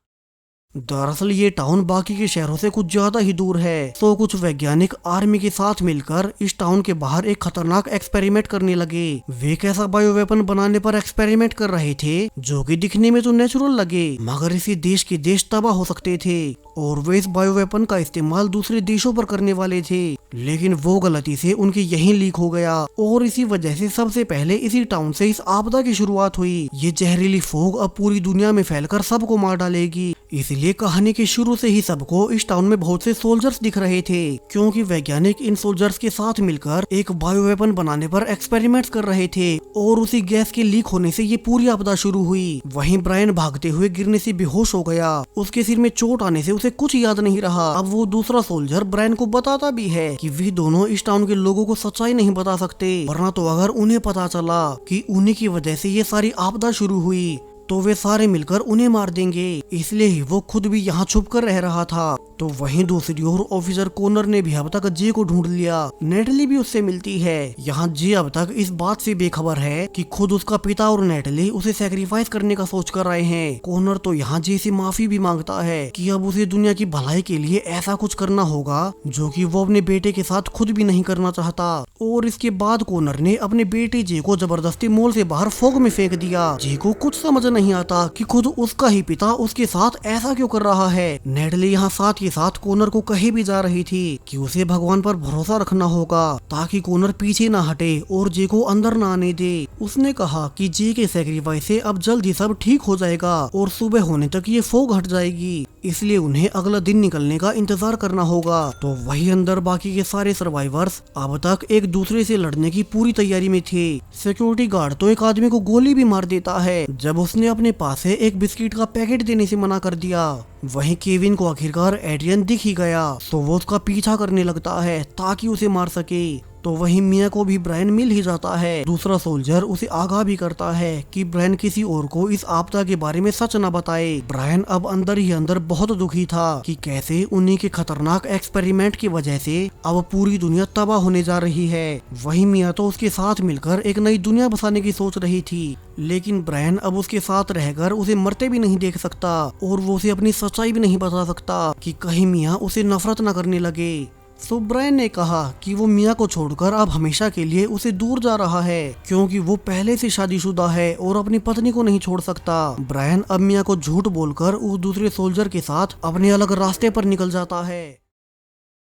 दरअसल ये टाउन बाकी के शहरों से कुछ ज्यादा ही दूर है, तो कुछ वैज्ञानिक आर्मी के साथ मिलकर इस टाउन के बाहर एक खतरनाक एक्सपेरिमेंट करने लगे। वे एक ऐसा बायो वेपन बनाने पर एक्सपेरिमेंट कर रहे थे जो कि दिखने में तो नेचुरल लगे, मगर इसी देश के देश तबाह हो सकते थे और वे इस बायो वेपन का इस्तेमाल दूसरे देशों पर करने वाले थे। लेकिन वो गलती से उनके यहीं लीक हो गया और इसी वजह से सबसे पहले इसी टाउन से इस आपदा की शुरुआत हुई। ये जहरीली फोग अब पूरी दुनिया में फैलकर सबको मार डालेगी। इसलिए कहानी के शुरू से ही सबको इस टाउन में बहुत से सोल्जर्स दिख रहे थे, क्योंकि वैज्ञानिक इन सोल्जर्स के साथ मिलकर एक बायो वेपन बनाने पर एक्सपेरिमेंट्स कर रहे थे और उसी गैस के लीक होने से ये पूरी आपदा शुरू हुई। वहीं ब्रायन भागते हुए गिरने से बेहोश हो गया। उसके सिर में चोट आने से उसे कुछ याद नहीं रहा। अब वो दूसरा सोल्जर ब्रायन को बताता भी है कि वे दोनों इस टाउन के लोगों को सच्चाई नहीं बता सकते, वरना तो अगर उन्हें पता चला कि उन्हीं की वजह से ये सारी आपदा शुरू हुई तो वे सारे मिलकर उन्हें मार देंगे, इसलिए ही वो खुद भी यहाँ छुप कर रह रहा था। तो वहीं दूसरी ओर ऑफिसर कॉनर ने भी अब तक जे को ढूंढ लिया। नेटली भी उससे मिलती है। यहाँ जे अब तक इस बात से बेखबर है कि खुद उसका पिता और नेटली उसे सैक्रिफाइस करने का सोच कर आए हैं। कॉनर तो यहाँ जे से माफी भी मांगता है कि अब उसे दुनिया की भलाई के लिए ऐसा कुछ करना होगा जो कि वो अपने बेटे के साथ खुद भी नहीं करना चाहता। और इसके बाद कॉनर ने अपने बेटे जे को जबरदस्ती मॉल से बाहर फॉग में फेंक दिया। जे को कुछ समझ नहीं आता कि खुद उसका ही पिता उसके साथ ऐसा क्यों कर रहा है। नेटली यहाँ साथ ही साथ कॉनर को कही भी जा रही थी कि उसे भगवान पर भरोसा रखना होगा ताकि कॉनर पीछे ना हटे और जे को अंदर ना आने दे। उसने कहा कि जे के सैक्रिफाइस से अब जल्द ही सब ठीक हो जाएगा और सुबह होने तक ये फॉग हट जाएगी, इसलिए उन्हें अगला दिन निकलने का इंतजार करना होगा। तो वही अंदर बाकी के सारे सर्वाइवर्स अब तक एक दूसरे से लड़ने की पूरी तैयारी में थे। सिक्योरिटी गार्ड तो एक आदमी को गोली भी मार देता है जब उसने अपने पास से एक बिस्किट का पैकेट देने से मना कर दिया। वहीं केविन को आखिरकार एड्रियन दिख ही गया, तो वो उसका पीछा करने लगता है ताकि उसे मार सके। तो वहीं मिया को भी ब्रायन मिल ही जाता है। दूसरा सोल्जर उसे आगाह भी करता है कि ब्रायन किसी और को इस आपदा के बारे में सच न बताए। ब्रायन अब अंदर ही अंदर बहुत दुखी था कि कैसे उन्हीं के खतरनाक एक्सपेरिमेंट की वजह से अब पूरी दुनिया तबाह होने जा रही है। वहीं मिया तो उसके साथ मिलकर एक नई दुनिया बसाने की सोच रही थी, लेकिन ब्रायन अब उसके साथ रहकर उसे मरते भी नहीं देख सकता और वो उसे अपनी सच्चाई भी नहीं बता सकता कि कहीं मिया उसे नफरत न करने लगे। सो ब्रायन ने कहा कि वो मिया को छोड़कर अब हमेशा के लिए उसे दूर जा रहा है क्योंकि वो पहले से शादीशुदा है और अपनी पत्नी को नहीं छोड़ सकता। ब्रायन अब मिया को झूठ बोलकर उस दूसरे सोल्जर के साथ अपने अलग रास्ते पर निकल जाता है।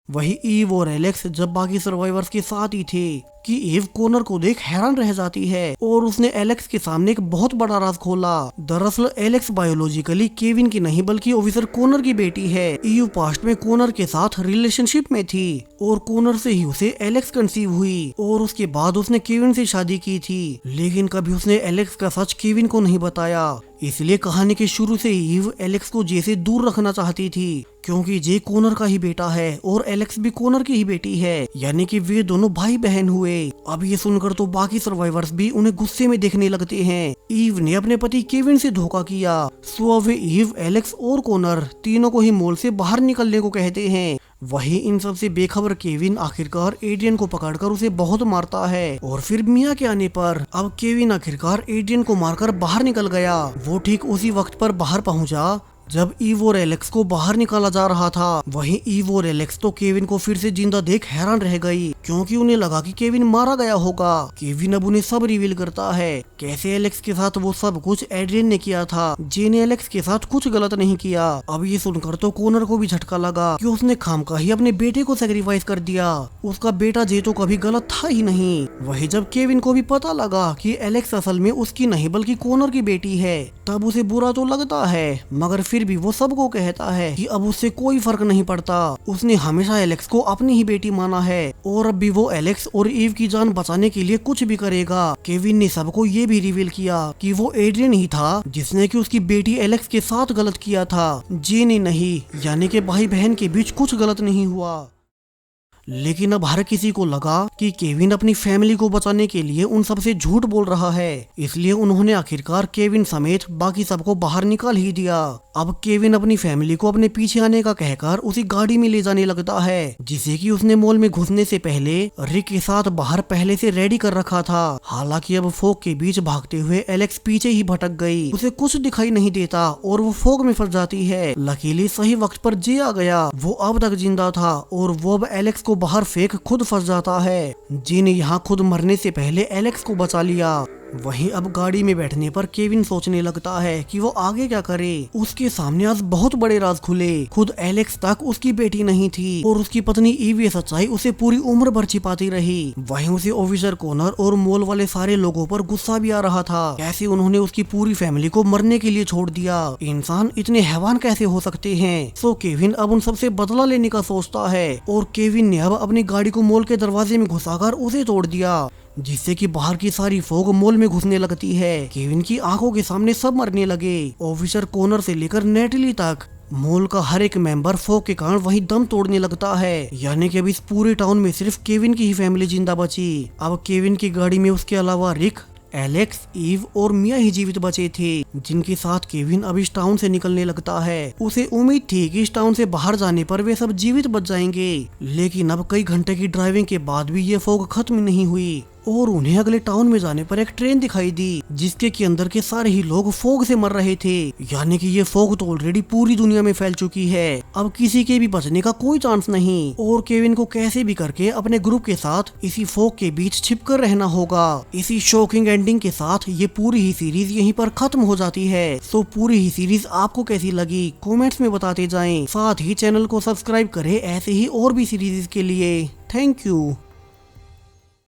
वही ईव और एलेक्स जब बाकी सर्वाइवर्स के साथ ही थे कि ईव कॉनर को देख हैरान रह जाती है और उसने एलेक्स के सामने एक बहुत बड़ा राज खोला। दरअसल एलेक्स बायोलॉजिकली केविन की नहीं बल्कि ऑफिसर कॉनर की बेटी है। ईव पास्ट में कॉनर के साथ रिलेशनशिप में थी और कॉनर से ही उसे एलेक्स कंसीव हुई और उसके बाद उसने केविन से शादी की थी, लेकिन कभी उसने एलेक्स का सच केविन को नहीं बताया। इसलिए कहानी के शुरू से ईव एलेक्स को जे से दूर रखना चाहती थी क्योंकि जे कॉनर का ही बेटा है और एलेक्स भी कॉनर की ही बेटी है, यानी कि वे दोनों भाई बहन हुए। अब ये सुनकर तो बाकी सर्वाइवर्स भी उन्हें गुस्से में देखने लगते हैं। ईव ने अपने पति केविन से धोखा किया, सो वे ईव, एलेक्स और कॉनर तीनों को ही मॉल से बाहर निकलने को कहते हैं। वही इन सब से बेखबर केविन आखिरकार एड्रियन को पकड़कर उसे बहुत मारता है और फिर मिया के आने पर अब केविन आखिरकार एड्रियन को मारकर बाहर निकल गया। वो ठीक उसी वक्त पर बाहर पहुंचा जब ईव और एलेक्स को बाहर निकाला जा रहा था। वहीं ईव और एलेक्स तो केविन को फिर से जिंदा देख हैरान रह गई क्योंकि उन्हें लगा कि केविन मारा गया होगा। केविन अब उन्हें सब रिवील करता है कैसे एलेक्स के साथ वो सब कुछ एड्रियन ने किया था। जे ने एलेक्स के साथ कुछ गलत नहीं किया। अब ये सुनकर तो कॉनर को भी झटका लगा कि उसने खामखा ही अपने बेटे को सैक्रिफाइस कर दिया। उसका बेटा जे तो कभी गलत था ही नहीं। वही जब केविन को भी पता लगा कि एलेक्स असल में उसकी नहीं बल्कि कॉनर की बेटी है, तब उसे बुरा तो लगता है, मगर फिर भी वो सबको कहता है कि अब उससे कोई फर्क नहीं पड़ता। उसने हमेशा एलेक्स को अपनी ही बेटी माना है और अब भी वो एलेक्स और ईव की जान बचाने के लिए कुछ भी करेगा। केविन ने सबको ये भी रिवील किया कि वो एड्रियन ही था जिसने कि उसकी बेटी एलेक्स के साथ गलत किया था, जे ने नहीं, यानी कि भाई बहन के बीच कुछ गलत नहीं हुआ। लेकिन अब हर किसी को लगा कि केविन अपनी फैमिली को बचाने के लिए उन सबसे झूठ बोल रहा है, इसलिए उन्होंने आखिरकार केविन समेत बाकी सबको बाहर निकाल ही दिया। अब केविन अपनी फैमिली को अपने पीछे आने का कहकर उसी गाड़ी में ले जाने लगता है जिसे कि उसने मॉल में घुसने से पहले रिक के साथ बाहर पहले से रेडी कर रखा था। हालांकि अब फोग के बीच भागते हुए एलेक्स पीछे ही भटक गई, उसे कुछ दिखाई नहीं देता और वो फोग में फंस जाती है। लकीली सही वक्त पर जे आ गया, वो अब तक जिंदा था और वो अब एलेक्स को बाहर फेंक खुद फंस जाता है। जी ने यहाँ खुद मरने से पहले एलेक्स को बचा लिया। वहीं अब गाड़ी में बैठने पर केविन सोचने लगता है कि वो आगे क्या करे। उसके सामने आज बहुत बड़े राज खुले। खुद एलेक्स तक उसकी बेटी नहीं थी और उसकी पत्नी ईव ये सच्चाई उसे पूरी उम्र भर छिपाती रही। वहीं उसे ऑफिसर कॉनर और मॉल वाले सारे लोगों पर गुस्सा भी आ रहा था, कैसे उन्होंने उसकी पूरी फैमिली को मरने के लिए छोड़ दिया। इंसान इतने हैवान कैसे हो सकते हैं। सो केविन अब उन सबसे बदला लेने का सोचता है और केविन ने अब अपनी गाड़ी को मॉल के दरवाजे में घुसाकर उसे तोड़ दिया, जिससे कि बाहर की सारी फोग मॉल में घुसने लगती है। केविन की आंखों के सामने सब मरने लगे, ऑफिसर कॉनर से लेकर नेटली तक। मॉल का हर एक मेंबर फोग के कारण वहीं दम तोड़ने लगता है, यानी कि अब इस पूरे टाउन में सिर्फ केविन की ही फैमिली जिंदा बची। अब केविन की गाड़ी में उसके अलावा रिक, एलेक्स, ईव और मिया ही जीवित बचे थे, जिनके साथ केविन अब इस टाउन से निकलने लगता है। उसे उम्मीद थी कि इस टाउन से बाहर जाने पर वे सब जीवित बच जाएंगे, लेकिन अब कई घंटे की ड्राइविंग के बाद भी ये फॉग खत्म नहीं हुई और उन्हें अगले टाउन में जाने पर एक ट्रेन दिखाई दी, जिसके के अंदर के सारे ही लोग फॉग से मर रहे थे। यानी कि ये फॉग तो ऑलरेडी पूरी दुनिया में फैल चुकी है, अब किसी के भी बचने का कोई चांस नहीं और केविन को कैसे भी करके अपने ग्रुप के साथ इसी फॉग के बीच छिपकर रहना होगा। इसी शॉकिंग एंडिंग के साथ ये पूरी ही सीरीज यहीं पर खत्म हो जाती है। सो पूरी ही सीरीज आपको कैसी लगी कमेंट्स में बताते जाएं, साथ ही चैनल को सब्सक्राइब करें ऐसे ही और भी सीरीज के लिए। Thank you.